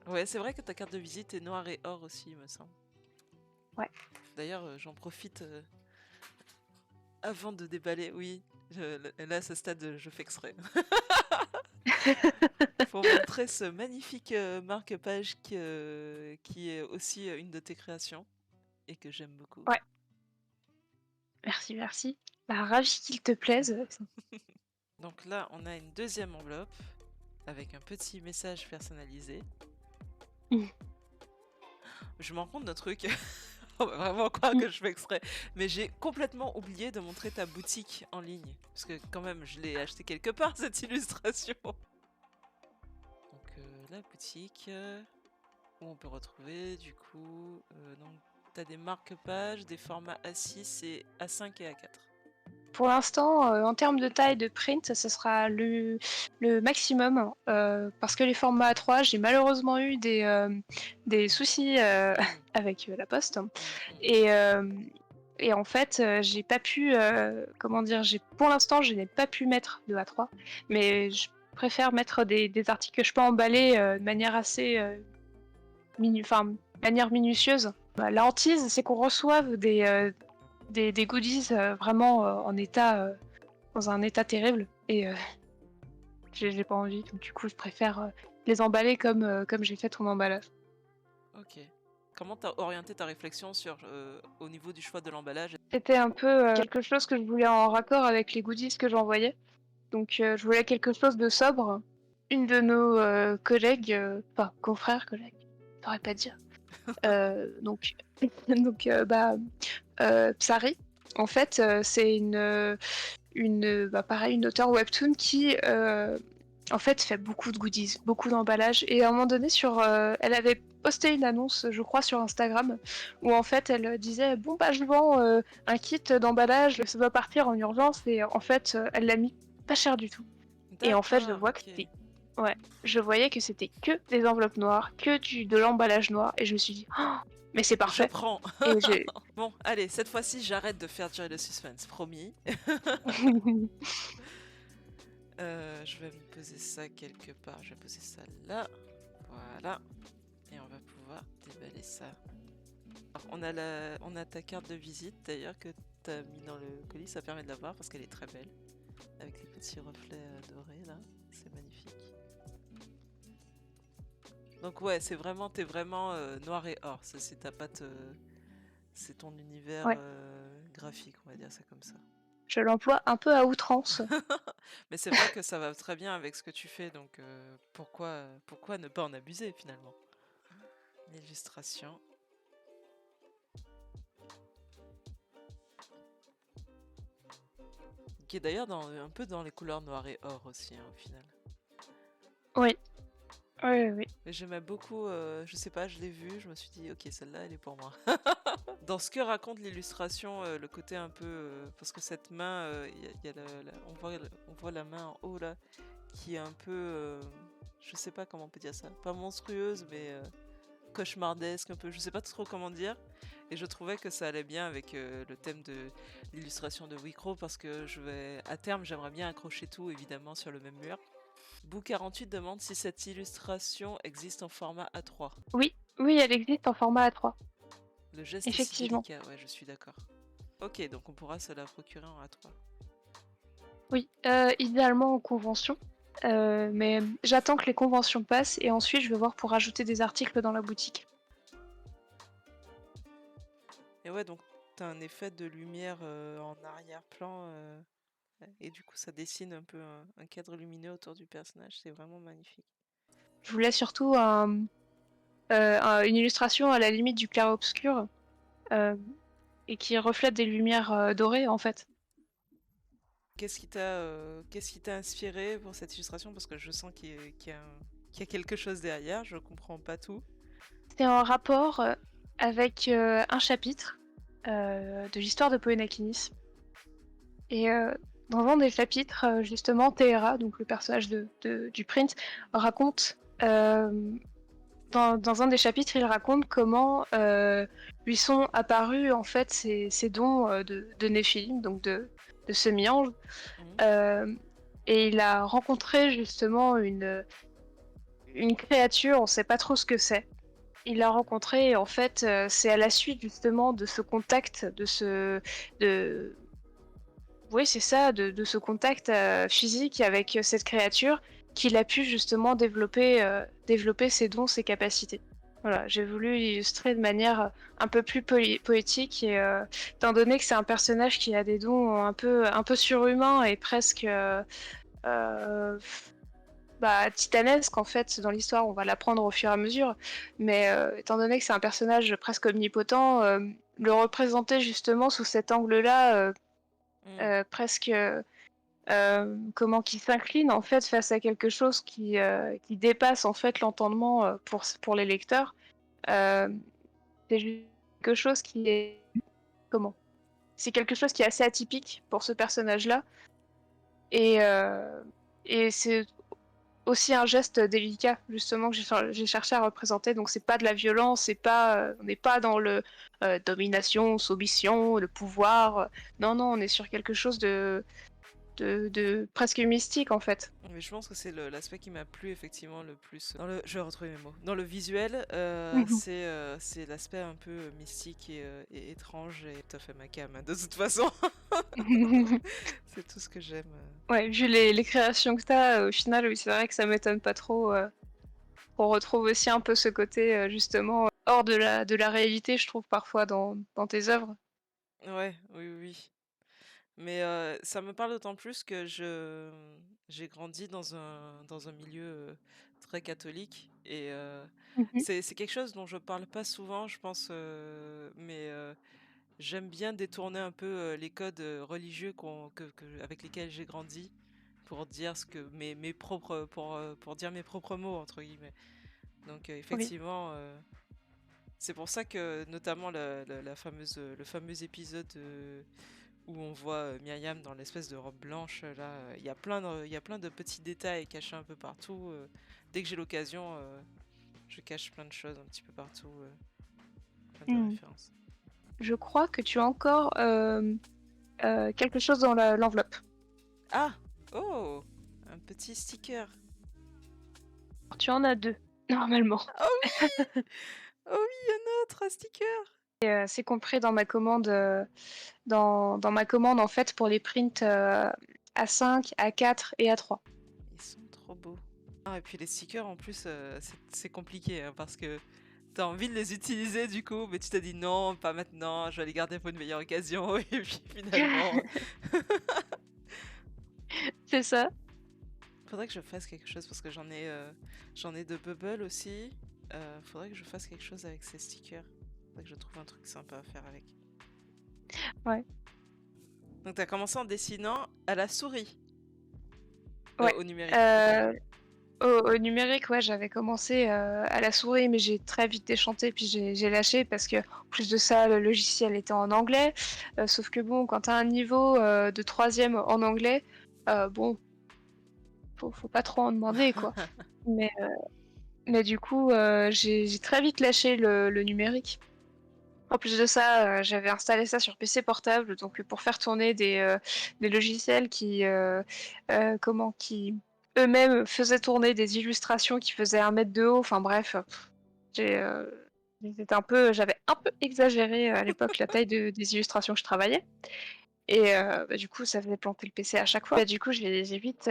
S1: Ouais, c'est vrai que ta carte de visite est noire et or aussi, il me semble.
S2: Ouais.
S1: D'ailleurs, j'en profite avant de déballer, oui. Là, à ce stade, je fais exprès. Pour montrer ce magnifique marque-page qui est aussi une de tes créations et que j'aime beaucoup.
S2: Ouais, merci, merci. Bah, ravie qu'il te plaise,
S1: Donc là, on a une deuxième enveloppe avec un petit message personnalisé.
S2: Mmh.
S1: Je me rends compte d'un truc. On va vraiment croire
S2: Mmh.
S1: que je fais exprès. Mais j'ai complètement oublié de montrer ta boutique en ligne. Parce que quand même, je l'ai acheté quelque part, cette illustration. Donc la boutique, où on peut retrouver du coup... donc tu as des marque-pages, des formats A6 et A5 et A4.
S2: Pour l'instant, en termes de taille de print, ce sera le maximum, parce que les formats A3, j'ai malheureusement eu des soucis,
S1: Mm,
S2: avec, la poste
S1: mm, mm.
S2: et hem et en fait, j'ai pas pu, comment dire? Pour l'instant, je n'ai pas pu mettre de A3, mais je préfère mettre des articles que je peux emballer, de manière assez, enfin, manière minutieuse. Bah, la hantise, c'est qu'on reçoive des goodies, vraiment, dans un état terrible et j'ai pas envie, donc du coup, je préfère, les emballer comme j'ai fait ton emballage.
S1: Ok. Comment t'as orienté ta réflexion sur au niveau du choix de l'emballage?
S2: C'était un peu, quelque chose que je voulais en raccord avec les goodies que j'envoyais, donc je voulais quelque chose de sobre. Une de nos, collègues, enfin confrères, collègues, je saurais pas dire, donc Psari, en fait, c'est bah, pareil, une auteure webtoon qui, en fait, fait beaucoup de goodies, beaucoup d'emballages. Et à un moment donné, elle avait posté une annonce, je crois, sur Instagram, où en fait, elle disait bon bah je vends un kit d'emballage, ça doit partir en urgence. Et en fait, elle l'a mis pas cher du tout. Et en fait,
S1: D'accord, ok.
S2: ouais, je voyais que c'était que des enveloppes noires, que de l'emballage noir, et je me suis dit oh, mais c'est
S1: Je
S2: parfait.
S1: prends.
S2: Et j'ai
S1: Bon, allez, cette fois-ci, j'arrête de faire durer le suspense, promis. Je vais me poser ça quelque part. Je vais poser ça là. Voilà. Et on va pouvoir déballer ça. Alors, on a ta carte de visite d'ailleurs que tu as mis dans le colis. Ça permet de la voir parce qu'elle est très belle. Avec les petits reflets dorés là. C'est magnifique. Donc ouais, t'es vraiment noir et or. C'est ta patte, c'est ton univers
S2: ouais,
S1: graphique, on va dire ça comme ça.
S2: je l'emploie un peu à outrance.
S1: Mais c'est vrai que ça va très bien avec ce que tu fais, donc pourquoi ne pas en abuser finalement? L'illustration. Qui est d'ailleurs un peu dans les couleurs noir et or aussi, hein, au final.
S2: Oui, oui, oui.
S1: Mais j'aimais beaucoup, je sais pas, je l'ai vu, je me suis dit, ok, celle-là, elle est pour moi. Dans ce que raconte l'illustration, le côté un peu. Parce que cette main, y a on voit la main en haut là, qui est un peu. Je sais pas comment on peut dire ça. Pas monstrueuse, mais cauchemardesque, un peu, je sais pas trop comment dire. Et je trouvais que ça allait bien avec le thème de l'illustration de Wicro parce que à terme, j'aimerais bien accrocher tout évidemment sur le même mur. Bou48 demande si cette illustration existe en format A3.
S2: Oui, oui, elle existe en format A3,
S1: Le geste est si
S2: effectivement.
S1: délicat, ouais, je suis d'accord. Ok, donc on pourra se la procurer en A3.
S2: Oui, idéalement en convention. Mais j'attends que les conventions passent et ensuite je vais voir pour ajouter des articles dans la boutique.
S1: Et ouais, donc t'as un effet de lumière en arrière-plan et du coup ça dessine un peu un cadre lumineux autour du personnage, c'est vraiment magnifique.
S2: Je voulais surtout une illustration à la limite du clair-obscur et qui reflète des lumières dorées en fait.
S1: Qu'est-ce qui t'a inspiré pour cette illustration? Parce que je sens qu'il y a quelque chose derrière, je comprends pas tout.
S2: C'est en rapport avec un chapitre de l'histoire de Poénakinis. Et dans un des chapitres, justement, Tehera, donc le personnage du prince, raconte dans un des chapitres, il raconte comment lui sont apparus en fait ces dons de Néphilim, donc de semi-ange. Et il a rencontré justement une créature, on sait pas trop ce que c'est. Il l'a rencontré et en fait, c'est à la suite justement de ce contact, de oui, c'est ça, de ce contact physique avec cette créature qu'il a pu justement développer ses dons, ses capacités. Voilà, j'ai voulu illustrer de manière un peu plus poétique et étant donné que c'est un personnage qui a des dons un peu surhumains et presque euh, titanesques en fait dans l'histoire, on va l'apprendre au fur et à mesure, mais étant donné que c'est un personnage presque omnipotent, le représenter justement sous cet angle-là, presque comment qui s'incline en fait face à quelque chose qui dépasse en fait l'entendement pour les lecteurs. Euh, c'est juste quelque chose qui est comment? C'est quelque chose qui est assez atypique pour ce personnage-là et, euh, et c'est aussi un geste délicat justement que j'ai cherché à représenter. Donc c'est pas de la violence, c'est pas on n'est pas dans le domination, soumission, le pouvoir. Non non, on est sur quelque chose de presque mystique en fait.
S1: Mais je pense que c'est l'aspect qui m'a plu effectivement le plus. Je vais retrouver mes mots. Dans le visuel,
S2: Mhm.
S1: c'est l'aspect un peu mystique et étrange et tout à fait ma cam, hein, de toute façon. C'est tout ce que j'aime.
S2: Ouais, vu les créations que t'as, au final, oui, c'est vrai que ça m'étonne pas trop qu'on retrouve aussi un peu ce côté justement hors de la réalité, je trouve parfois dans tes œuvres.
S1: Ouais, oui, oui, oui. Mais ça me parle d'autant plus que j'ai grandi dans un milieu très catholique et
S2: Mhm.
S1: c'est quelque chose dont je parle pas souvent, je pense, mais j'aime bien détourner un peu les codes religieux avec lesquels j'ai grandi pour dire mes propres pour dire mes propres mots entre guillemets. Donc
S2: Oui.
S1: effectivement, c'est pour ça que notamment le fameux épisode où on voit Myriam dans l'espèce de robe blanche, là, il y a plein de petits détails cachés un peu partout. Dès que j'ai l'occasion, je cache plein de choses un petit peu partout, plein de
S2: Mhm.
S1: références.
S2: Je crois que tu as encore quelque chose dans l'enveloppe.
S1: Ah! Oh! Un petit sticker.
S2: Tu en as deux, normalement.
S1: Oh oui! Oh oui, un autre sticker!
S2: C'est compris dans ma commande, dans ma commande en fait pour les prints A5, A4 et A3.
S1: Ils sont trop beaux. Ah, et puis les stickers en plus, c'est compliqué hein, parce que t'as envie de les utiliser du coup, mais tu te dis non, pas maintenant, je vais les garder pour une meilleure occasion. Et puis finalement,
S2: C'est ça.
S1: faudrait que je fasse quelque chose parce que j'en ai de Bubble aussi. Faudrait que je fasse quelque chose avec ces stickers. Faudrait que je trouve un truc sympa à faire avec.
S2: Ouais.
S1: Donc t'as commencé en dessinant à la souris,
S2: Ouais.
S1: au numérique plutôt.
S2: Euh, au numérique, ouais, j'avais commencé à la souris, mais j'ai très vite déchanté, puis j'ai lâché parce que, en plus de ça, le logiciel était en anglais. Sauf que bon, quand t'as un niveau de troisième en anglais, bon, faut pas trop en demander, quoi. Mais Mais du coup, j'ai très vite lâché le numérique. En plus de ça, j'avais installé ça sur PC portable, donc pour faire tourner des logiciels qui eux-mêmes faisaient tourner des illustrations qui faisaient 1 mètre de haut. Enfin bref, j'ai, j'avais un peu exagéré, à l'époque la taille des illustrations que je travaillais et du coup ça faisait planter le PC à chaque fois. Bah, du coup j'ai vite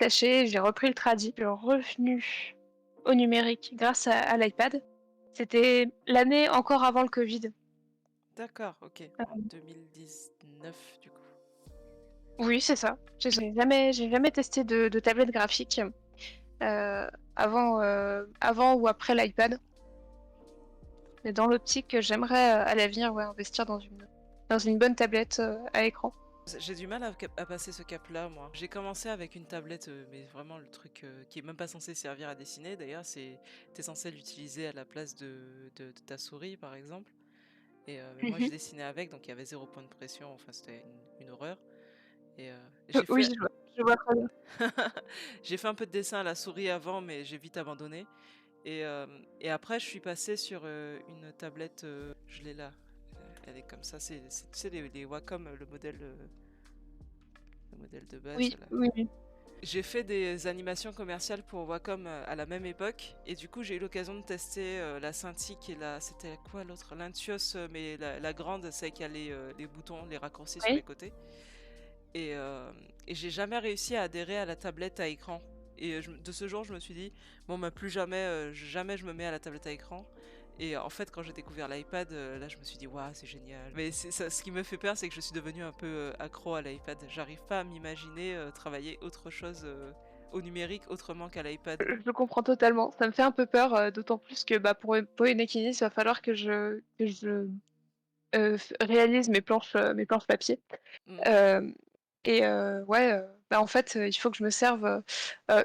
S2: lâché, j'ai repris le tradi, je suis revenue au numérique grâce à l'iPad. C'était l'année encore avant le covid.
S1: D'accord, OK, en 2019 du coup.
S2: Oui, c'est ça. J'ai jamais testé de tablette graphique, avant ou après l'iPad. Mais dans l'optique, j'aimerais, à l'avenir, ouais, investir dans une bonne tablette, à écran.
S1: J'ai du mal à passer ce cap-là, moi. J'ai commencé avec une tablette, mais vraiment le truc, qui est même pas censé servir à dessiner d'ailleurs, c'est tu censé l'utiliser à la place de ta souris, par exemple mais moi je
S2: Mmh.
S1: dessinais avec, donc il y avait zéro point de pression, enfin c'était une horreur et j'ai
S2: Oui,
S1: fait
S2: je vois très bien.
S1: j'ai fait un peu de dessin à la souris avant, mais j'ai vite abandonné et après je suis passée sur, une tablette, je l'ai là, elle est comme ça, c'est tu sais les Wacom, le modèle de base
S2: Oui,
S1: là.
S2: oui, oui.
S1: J'ai fait des animations commerciales pour Wacom, à la même époque et du coup, j'ai eu l'occasion de tester, la Cintiq et la c'était quoi l'autre? L'Intuos, mais la grande, celle qui a les boutons, les raccourcis sur les
S2: Oui.
S1: côtés et j'ai jamais réussi à adhérer à la tablette à écran et de ce jour, je me suis dit: «Bon, bah, plus jamais, jamais je me mets à la tablette à écran» et en fait, quand j'ai découvert l'iPad, là, je me suis dit: «Waouh, c'est génial». Mais c'est ça ce qui me fait peur, c'est que je suis devenue un peu, accro à l'iPad. J'arrive pas à m'imaginer, travailler autre chose, au numérique autrement qu'à l'iPad.
S2: Je comprends totalement. Ça me fait un peu peur, d'autant plus que, bah, pour une équilibre, il va falloir que je réalise mes planches papier.
S1: Mmh.
S2: Hem et ouais, bah, en fait, il faut que je me serve,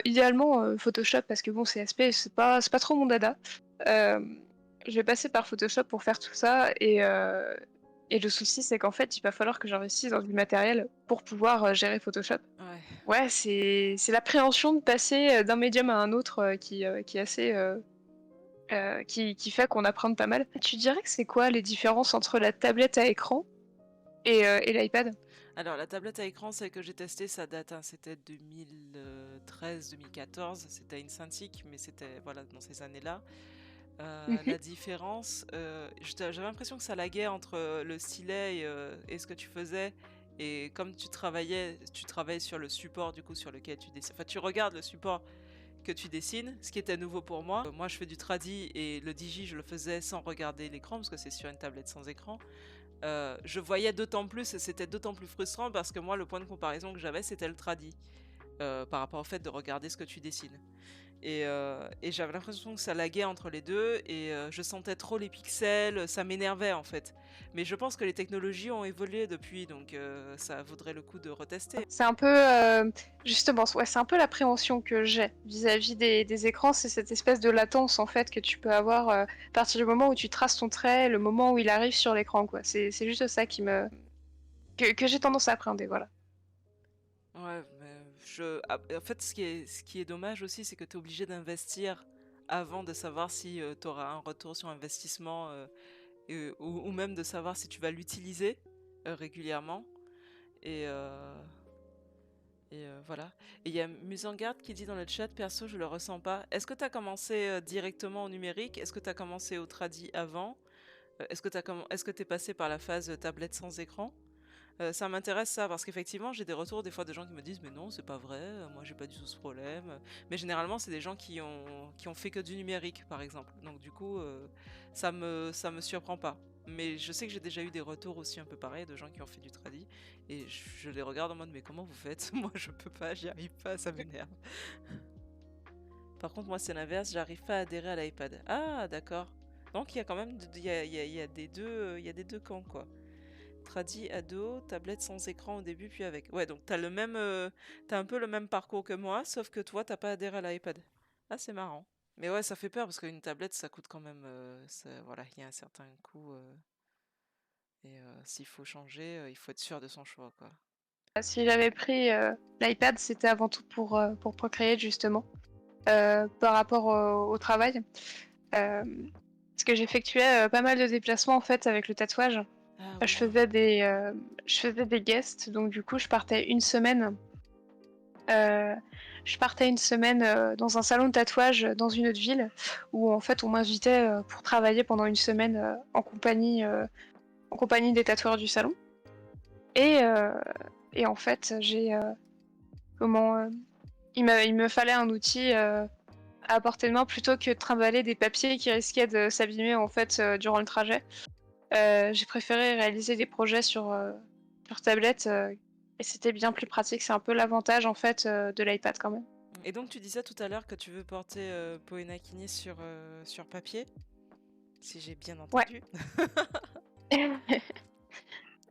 S2: idéalement, Photoshop parce que bon CSP c'est pas trop mon dada. Hem, je vais passer par Photoshop pour faire tout ça et le souci c'est qu'en fait, il va falloir que j'investisse dans du matériel pour pouvoir, gérer Photoshop.
S1: Ouais.
S2: Ouais, c'est l'appréhension de passer, d'un médium à un autre, qui est assez, qui fait qu'on apprend pas mal. Tu dirais que c'est quoi les différences entre la tablette à écran et l'iPad?
S1: Alors la tablette à écran, celle que j'ai testée, ça date, hein, c'était 2013-2014. C'était une Cintiq, mais c'était voilà, dans ces années-là.
S2: Mmh.
S1: La différence, j'avais l'impression que ça laguait entre, le stylet et ce que tu faisais et comme tu travaillais sur le support du coup sur lequel tu dessines enfin tu regardes le support que tu dessines, ce qui était nouveau pour moi. Moi je fais du tradi et le digi je le faisais sans regarder l'écran parce que c'est sur une tablette sans écran. Je voyais d'autant plus et c'était d'autant plus frustrant parce que moi le point de comparaison que j'avais c'était le tradi, par rapport au fait de regarder ce que tu dessines. Et j'avais l'impression que ça laguait entre les 2 et je sentais trop les pixels, ça m'énervait en fait. Mais je pense que les technologies ont évolué depuis donc ça vaudrait le coup de retester.
S2: C'est un peu, justement, ouais, c'est un peu l'appréhension que j'ai vis-à-vis des écrans, c'est cette espèce de latence, en fait, que tu peux avoir, à partir du moment où tu traces ton trait, le moment où il arrive sur l'écran, quoi. C'est juste ça que j'ai tendance à appréhender, voilà.
S1: Ouais, mais en fait ce qui est dommage aussi, c'est que tu es obligé d'investir avant de savoir si, tu auras un retour sur investissement, ou même de savoir si tu vas l'utiliser, régulièrement et heu voilà. Et il y a Musangarde qui dit dans le chat: «Perso, je le ressens pas». Est-ce que tu as commencé, directement au numérique? Est-ce que tu as commencé au tradi avant? Est-ce que tu es passé par la phase, tablette sans écran? Ça m'intéresse ça parce qu'effectivement, j'ai des retours des fois de gens qui me disent: «Mais non, c'est pas vrai, moi j'ai pas du tout ce problème», mais généralement, c'est des gens qui ont fait que du numérique, par exemple. Donc du coup, ça me surprend pas. Mais je sais que j'ai déjà eu des retours aussi un peu pareils de gens qui ont fait du tradi et je les regarde en mode: «Mais comment vous faites?» Moi, je peux pas, j'y arrive pas, ça m'énerve. Par contre, moi, c'est l'inverse, j'arrive pas à adhérer à l'iPad. Ah d'accord. Donc il y a quand même d il y a des 2, il y a des 2 camps, quoi. Tradi, ado, tablette sans écran au début, puis avec. Ouais, donc t'as un peu le même parcours que moi, sauf que toi, t'as pas adhéré à l'iPad. Ah, c'est marrant. Mais ouais, ça fait peur parce qu'une tablette, ça coûte quand même. Voilà, il y a un certain coût. Et s'il faut changer, il faut être sûr de son choix, quoi.
S2: Si j'avais pris, l'iPad, c'était avant tout pour Procreate, justement. par rapport au travail. Parce que j'effectuais, pas mal de déplacements en fait avec le tatouage.
S1: Ah
S2: Je
S1: oui.
S2: faisais des guests, donc du coup heu, je partais une semaine, dans un salon de tatouage, dans une autre ville où en fait on m'invitait, pour travailler pendant une semaine, en compagnie des tatoueurs du salon et heu et en fait comment, il me fallait un outil, à portée de main plutôt que de trimballer des papiers qui risquaient de s'abîmer en fait, durant le trajet. J'ai préféré réaliser des projets sur tablette, et c'était bien plus pratique. C'est un peu l'avantage en fait, de l'iPad quand même.
S1: Et donc tu disais tout à l'heure que tu veux porter, Poena Kini sur papier? Si j'ai bien
S2: Ouais.
S1: entendu?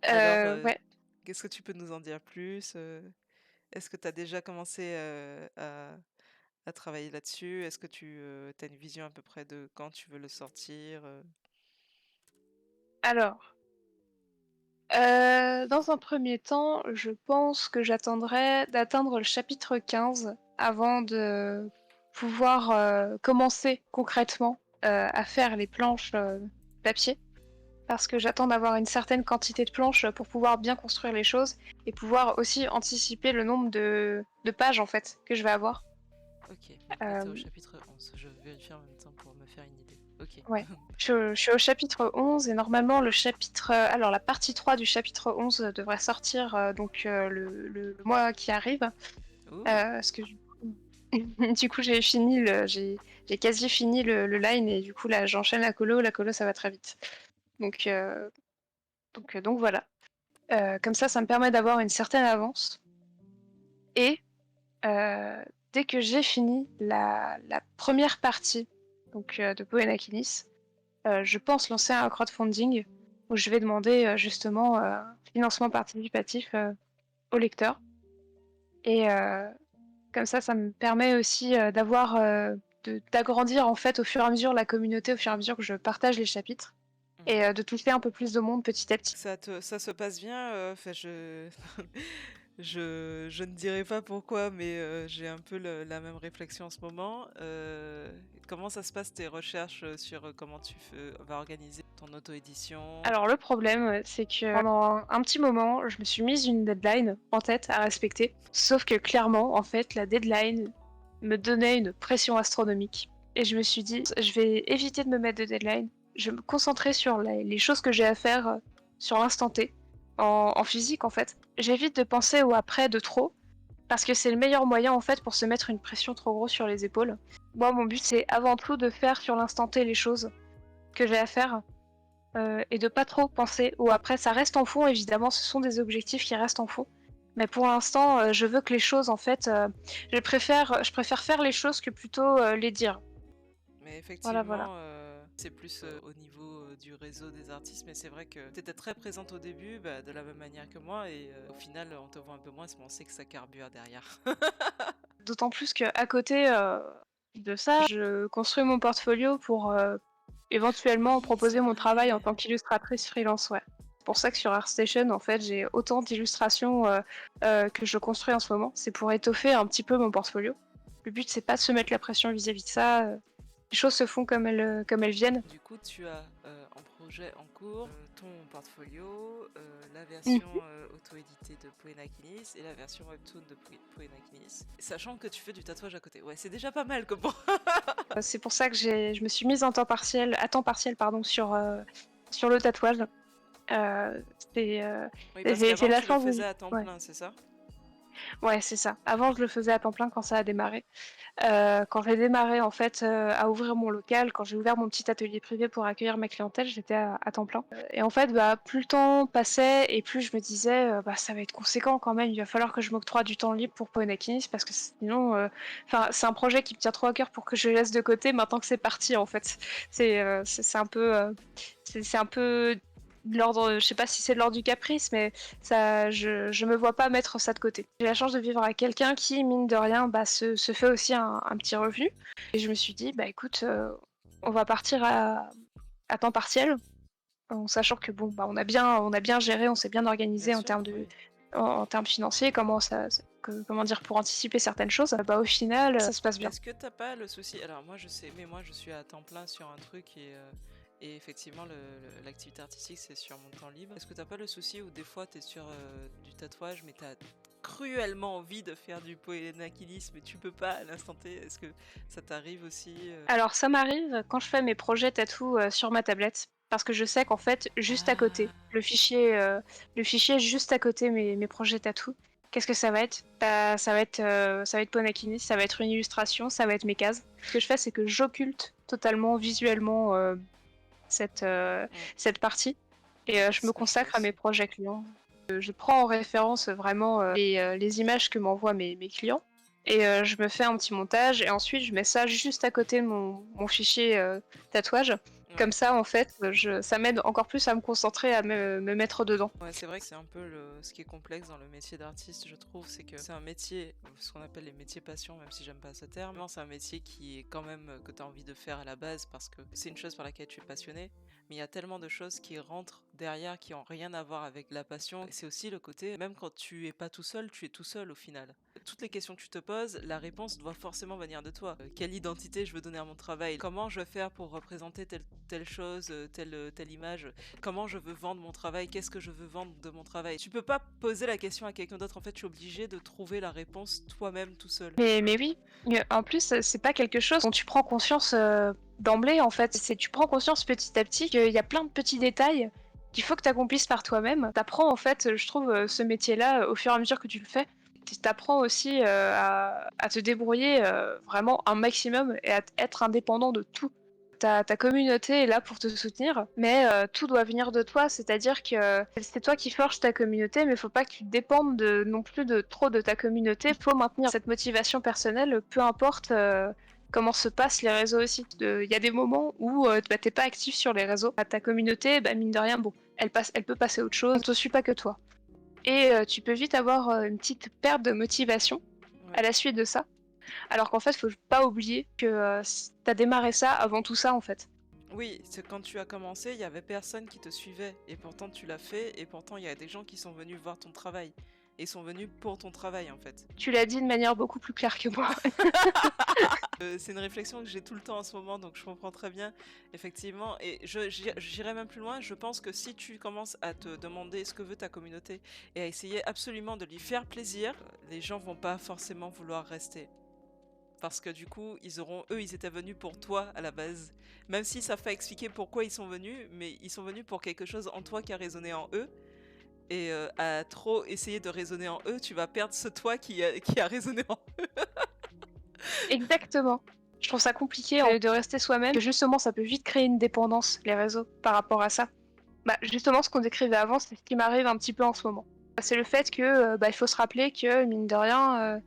S1: Alors,
S2: Ouais.
S1: qu'est-ce que tu peux nous en dire plus? Est-ce que tu as déjà commencé, à travailler là-dessus? Est-ce que tu, as une vision à peu près de quand tu veux le sortir,
S2: Alors, dans un premier temps, je pense que j'attendrai d'atteindre le chapitre 15 avant de pouvoir, commencer concrètement, à faire les planches, papier. Parce que j'attends d'avoir une certaine quantité de planches pour pouvoir bien construire les choses et pouvoir aussi anticiper le nombre de pages en fait que je vais avoir.
S1: OK, donc là, tu es au
S2: Hem,
S1: chapitre 11. Je vérifie en même temps pour me faire une idée. OK.
S2: ouais. Je suis au chapitre 11 et normalement alors la partie 3 du chapitre 11 devrait sortir, donc le mois qui arrive.
S1: Ouh!
S2: Parce que du coup j'ai quasi fini le line et du coup là j'enchaîne la colo. La colo ça va très vite. Donc donc voilà. Comme ça me permet d'avoir une certaine avance et dès que j'ai fini la première partie donc de Poena Kilis, je pense lancer un crowdfunding où je vais demander, justement, un financement participatif, aux lecteurs et comme ça me permet aussi, d'agrandir en fait au fur et à mesure la communauté, au fur et à mesure que je partage les chapitres
S1: Mmh.
S2: et de toucher un peu plus de monde petit à petit.
S1: Ça se passe bien, enfin je je ne dirai pas pourquoi, mais j'ai un peu le la même réflexion en ce moment. Comment ça se passe tes recherches, sur, comment tu vas organiser ton auto-édition?
S2: Alors le problème, c'est que pendant un petit moment, je me suis mise une deadline en tête à respecter. Sauf que clairement, en fait, la deadline me donnait une pression astronomique. Et je me suis dit, je vais éviter de me mettre de deadline. Je vais me concentrer sur les choses que j'ai à faire sur l'instant T, en physique en fait. J'évite de penser au après de trop, parce que c'est le meilleur moyen en fait pour se mettre une pression trop grosse sur les épaules. Moi, mon but, c'est avant tout de faire sur l'instant T les choses que j'ai à faire et de pas trop penser au après. Ça reste en fond, évidemment, ce sont des objectifs qui restent en fond. Mais pour l'instant, je veux que les choses, en fait, je préfère faire les choses que plutôt les dire.
S1: Mais
S2: Voilà, voilà.
S1: effectivement, c'est plus, au niveau, du réseau des artistes, mais c'est vrai que tu étais très présente au début, bah, de la même manière que moi et au final, on te voit un peu moins, mais on sait que ça carbure derrière.
S2: D'autant plus qu'à côté de ça, je construis mon portfolio pour éventuellement
S1: Oui, c'est
S2: proposer mon travail en
S1: vrai!
S2: tant qu'illustratrice freelance, ouais. C'est pour ça que sur ArtStation, en fait, j'ai autant d'illustrations que je construis en ce moment. C'est pour étoffer un petit peu mon portfolio. Le but, c'est pas de se mettre la pression vis-à-vis de ça. Les choses se font comme elles viennent.
S1: Du coup, tu as, en projet en cours, ton portfolio, la version,
S2: Mhm.
S1: auto-éditée de Poena Kilis et la version webtoon de Poena Kilis, sachant que tu fais du tatouage à côté. Ouais, c'est déjà pas mal comme
S2: C'est pour ça que je me suis mise à temps partiel pardon, sur le tatouage. Euh, c'est, euh,
S1: Oui, parce
S2: j'ai
S1: qu'avant
S2: la
S1: tu le
S2: chance de...
S1: faisais à temps
S2: Ouais.
S1: plein, c'est ça?
S2: Ouais, c'est ça. Avant, je le faisais à temps plein quand ça a démarré. Quand j'ai démarré en fait, à ouvrir mon local, quand j'ai ouvert mon petit atelier privé pour accueillir ma clientèle, j'étais à temps plein. Et en fait, bah, plus le temps passait et plus je me disais, bah, ça va être conséquent quand même, il va falloir que je m'octroie du temps libre pour Poenakinis parce que sinon, enfin, c'est un projet qui me tient trop à cœur pour que je le laisse de côté maintenant que c'est parti en fait. C'est un peu, c'est un peu de l'ordre, je sais pas si c'est de l'ordre du caprice, mais ça, je me vois pas mettre ça de côté. J'ai la chance de vivre avec quelqu'un qui, mine de rien, bah, se fait aussi un petit revenu. Et je me suis dit, bah écoute, on va partir à temps partiel, en sachant que bon, bah, on a bien géré, on s'est bien
S1: Bien
S2: organisé en
S1: sûr,
S2: termes de,
S1: oui.
S2: en termes financiers, comment dire, pour anticiper certaines choses, bah, au final, ça se passe bien.
S1: Est-ce que t'as pas le souci alors moi je sais, mais moi je suis à temps plein sur un truc et effectivement l'activité artistique c'est sur mon temps libre. Est-ce que t'as pas le souci où des fois t'es sur du tatouage mais t'as cruellement envie de faire du poénakilis mais tu peux pas à l'instant T? Est-ce que ça t'arrive aussi
S2: Alors ça m'arrive quand je fais mes projets tatou, sur ma tablette, parce que je sais qu'en fait, juste à côté,
S1: Ah!
S2: le fichier juste à côté mes projets tatou, qu'est-ce que ça va être? Bah, ça va être Ponakini, ça va être une illustration, ça va être mes cases. Ce que je fais, c'est que j'occulte totalement visuellement, cette, heu,
S1: Mmh,
S2: cette partie et
S1: ouais,
S2: je me
S1: ça je fais
S2: consacre à mes
S1: aussi.
S2: projets clients. Je prends en référence vraiment, les images que m'envoient mes clients et je me fais un petit montage et ensuite je mets ça juste à côté de mon fichier, tatouage. Comme
S1: Ouais.
S2: ça, en fait, ça m'aide encore plus à me concentrer, à me mettre dedans.
S1: Ouais, c'est vrai que c'est un peu ce qui est complexe dans le métier d'artiste, je trouve, c'est que c'est un métier, ce qu'on appelle les métiers passion, même si j'aime pas ce terme. Non, c'est un métier qui est quand même que tu as envie de faire à la base parce que c'est une chose par laquelle tu es passionné, mais il y a tellement de choses qui rentrent derrière qui ont rien à voir avec la passion. Et c'est aussi le côté, même quand tu es pas tout seul, tu es tout seul au final. Toutes les questions que tu te poses, la réponse doit forcément venir de toi. Quelle identité je veux donner à mon travail? Comment je vais faire pour représenter telle chose, telle image? Comment je veux vendre mon travail, qu'est-ce que je veux vendre de mon travail. Tu peux pas poser la question à quelqu'un d'autre, en fait, tu es obligé de trouver la réponse toi-même tout seul.
S2: Mais oui, en plus, c'est pas quelque chose dont tu prends conscience, d'emblée, en fait. Tu prends conscience petit à petit qu'il y a plein de petits détails qu'il faut que tu accomplisses par toi-même. Tu apprends, en fait, je trouve, ce métier-là, au fur et à mesure que tu le fais. Tu apprends aussi, à te débrouiller, vraiment un maximum et à être indépendant de tout. Ta communauté est là pour te soutenir, mais tout doit venir de toi. C'est-à-dire que c'est toi qui forges ta communauté, mais faut pas que tu dépendes non plus de trop de ta communauté. Faut maintenir cette motivation personnelle, peu importe comment se passent les réseaux aussi. Il y a des moments où bah, t'es pas actif sur les réseaux. Ta communauté, bah, mine de rien, bon, elle peut passer à autre chose. On te suit pas que toi. Et tu peux vite avoir une petite perte de motivation à
S1: Ouais.
S2: la suite de ça. Alors qu'en fait, faut pas oublier que t'as démarré ça avant tout ça, en fait.
S1: Oui, c'est quand tu as commencé, il y avait personne qui te suivait, et pourtant tu l'as fait, et pourtant il y a des gens qui sont venus voir ton travail, et sont venus pour ton travail en fait.
S2: Tu l'as dit de manière beaucoup plus claire que moi.
S1: C'est une réflexion que j'ai tout le temps en ce moment, donc je comprends très bien, effectivement. Et j'irai même plus loin. Je pense que si tu commences à te demander ce que veut ta communauté et à essayer absolument de lui faire plaisir, les gens vont pas forcément vouloir rester. Parce que du coup, ils étaient venus pour toi à la base. Même si ça fait expliquer pourquoi ils sont venus, mais ils sont venus pour quelque chose en toi qui a résonné en eux. Et à trop essayer de raisonner en eux, tu vas perdre ce toi qui a résonné en eux.
S2: Exactement. Je trouve ça compliqué de rester soi-même. Justement, ça peut vite créer une dépendance, les réseaux, par rapport à ça. Bah, justement, ce qu'on décrivait avant, c'est ce qui m'arrive un petit peu en ce moment. C'est le fait que, bah, il faut se rappeler que, mine de rien,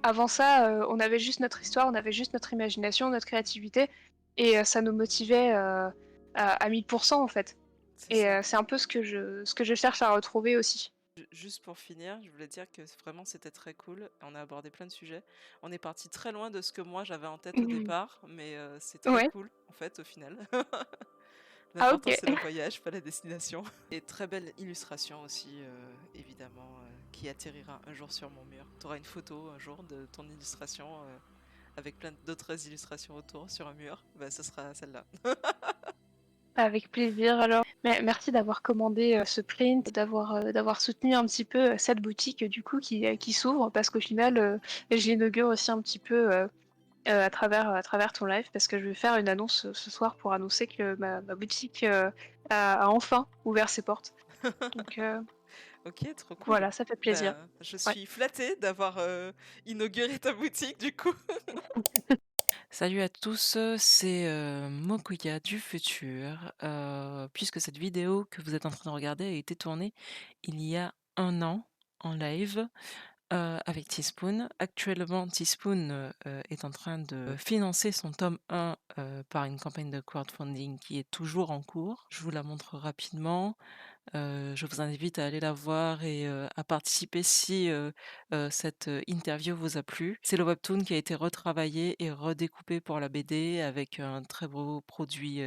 S2: avant ça, on avait juste notre histoire, on avait juste notre imagination, notre créativité, et ça nous motivait à 1000% en fait.
S1: C'est
S2: Et
S1: ça.
S2: c'est un peu ce que je cherche à retrouver aussi.
S1: Juste pour finir, je voulais dire que vraiment c'était très cool. On a abordé plein de sujets. On est parti très loin de ce que moi j'avais en tête au départ, mais c'est très
S2: Ouais.
S1: cool en fait au final.
S2: Ah
S1: L'important
S2: ok.
S1: c'est le voyage, pas la destination. Et très belle illustration aussi, évidemment, qui atterrira un jour sur mon mur. Tu auras une photo un jour de ton illustration avec plein d'autres illustrations autour sur un mur. Bah, ce sera celle-là.
S2: Avec plaisir alors. Mais merci d'avoir commandé ce print, d'avoir soutenu un petit peu cette boutique du coup qui s'ouvre parce qu'au final, je l'inaugure aussi un petit peu à travers ton live parce que je vais faire une annonce ce soir pour annoncer que ma boutique a enfin ouvert ses portes. Donc
S1: Ok, trop cool.
S2: voilà, ça fait plaisir.
S1: Ben, je
S2: Ouais.
S1: suis flattée d'avoir inauguré ta boutique du coup. Salut à tous, c'est Mokuya du futur. Puisque cette vidéo que vous êtes en train de regarder a été tournée il y a un an en live avec Teaspoon. Actuellement, Teaspoon est en train de financer son tome 1 par une campagne de crowdfunding qui est toujours en cours. Je vous la montre rapidement. Je vous invite à aller la voir et à participer si, cette, interview vous a plu. C'est le webtoon qui a été retravaillé et redécoupé pour la BD avec un très beau produit,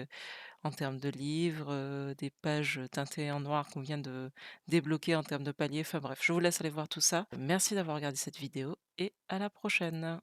S1: en termes de livres, des pages teintées en noir qu'on vient de débloquer en termes de paliers. Enfin bref, je vous laisse aller voir tout ça. Merci d'avoir regardé cette vidéo et à la prochaine.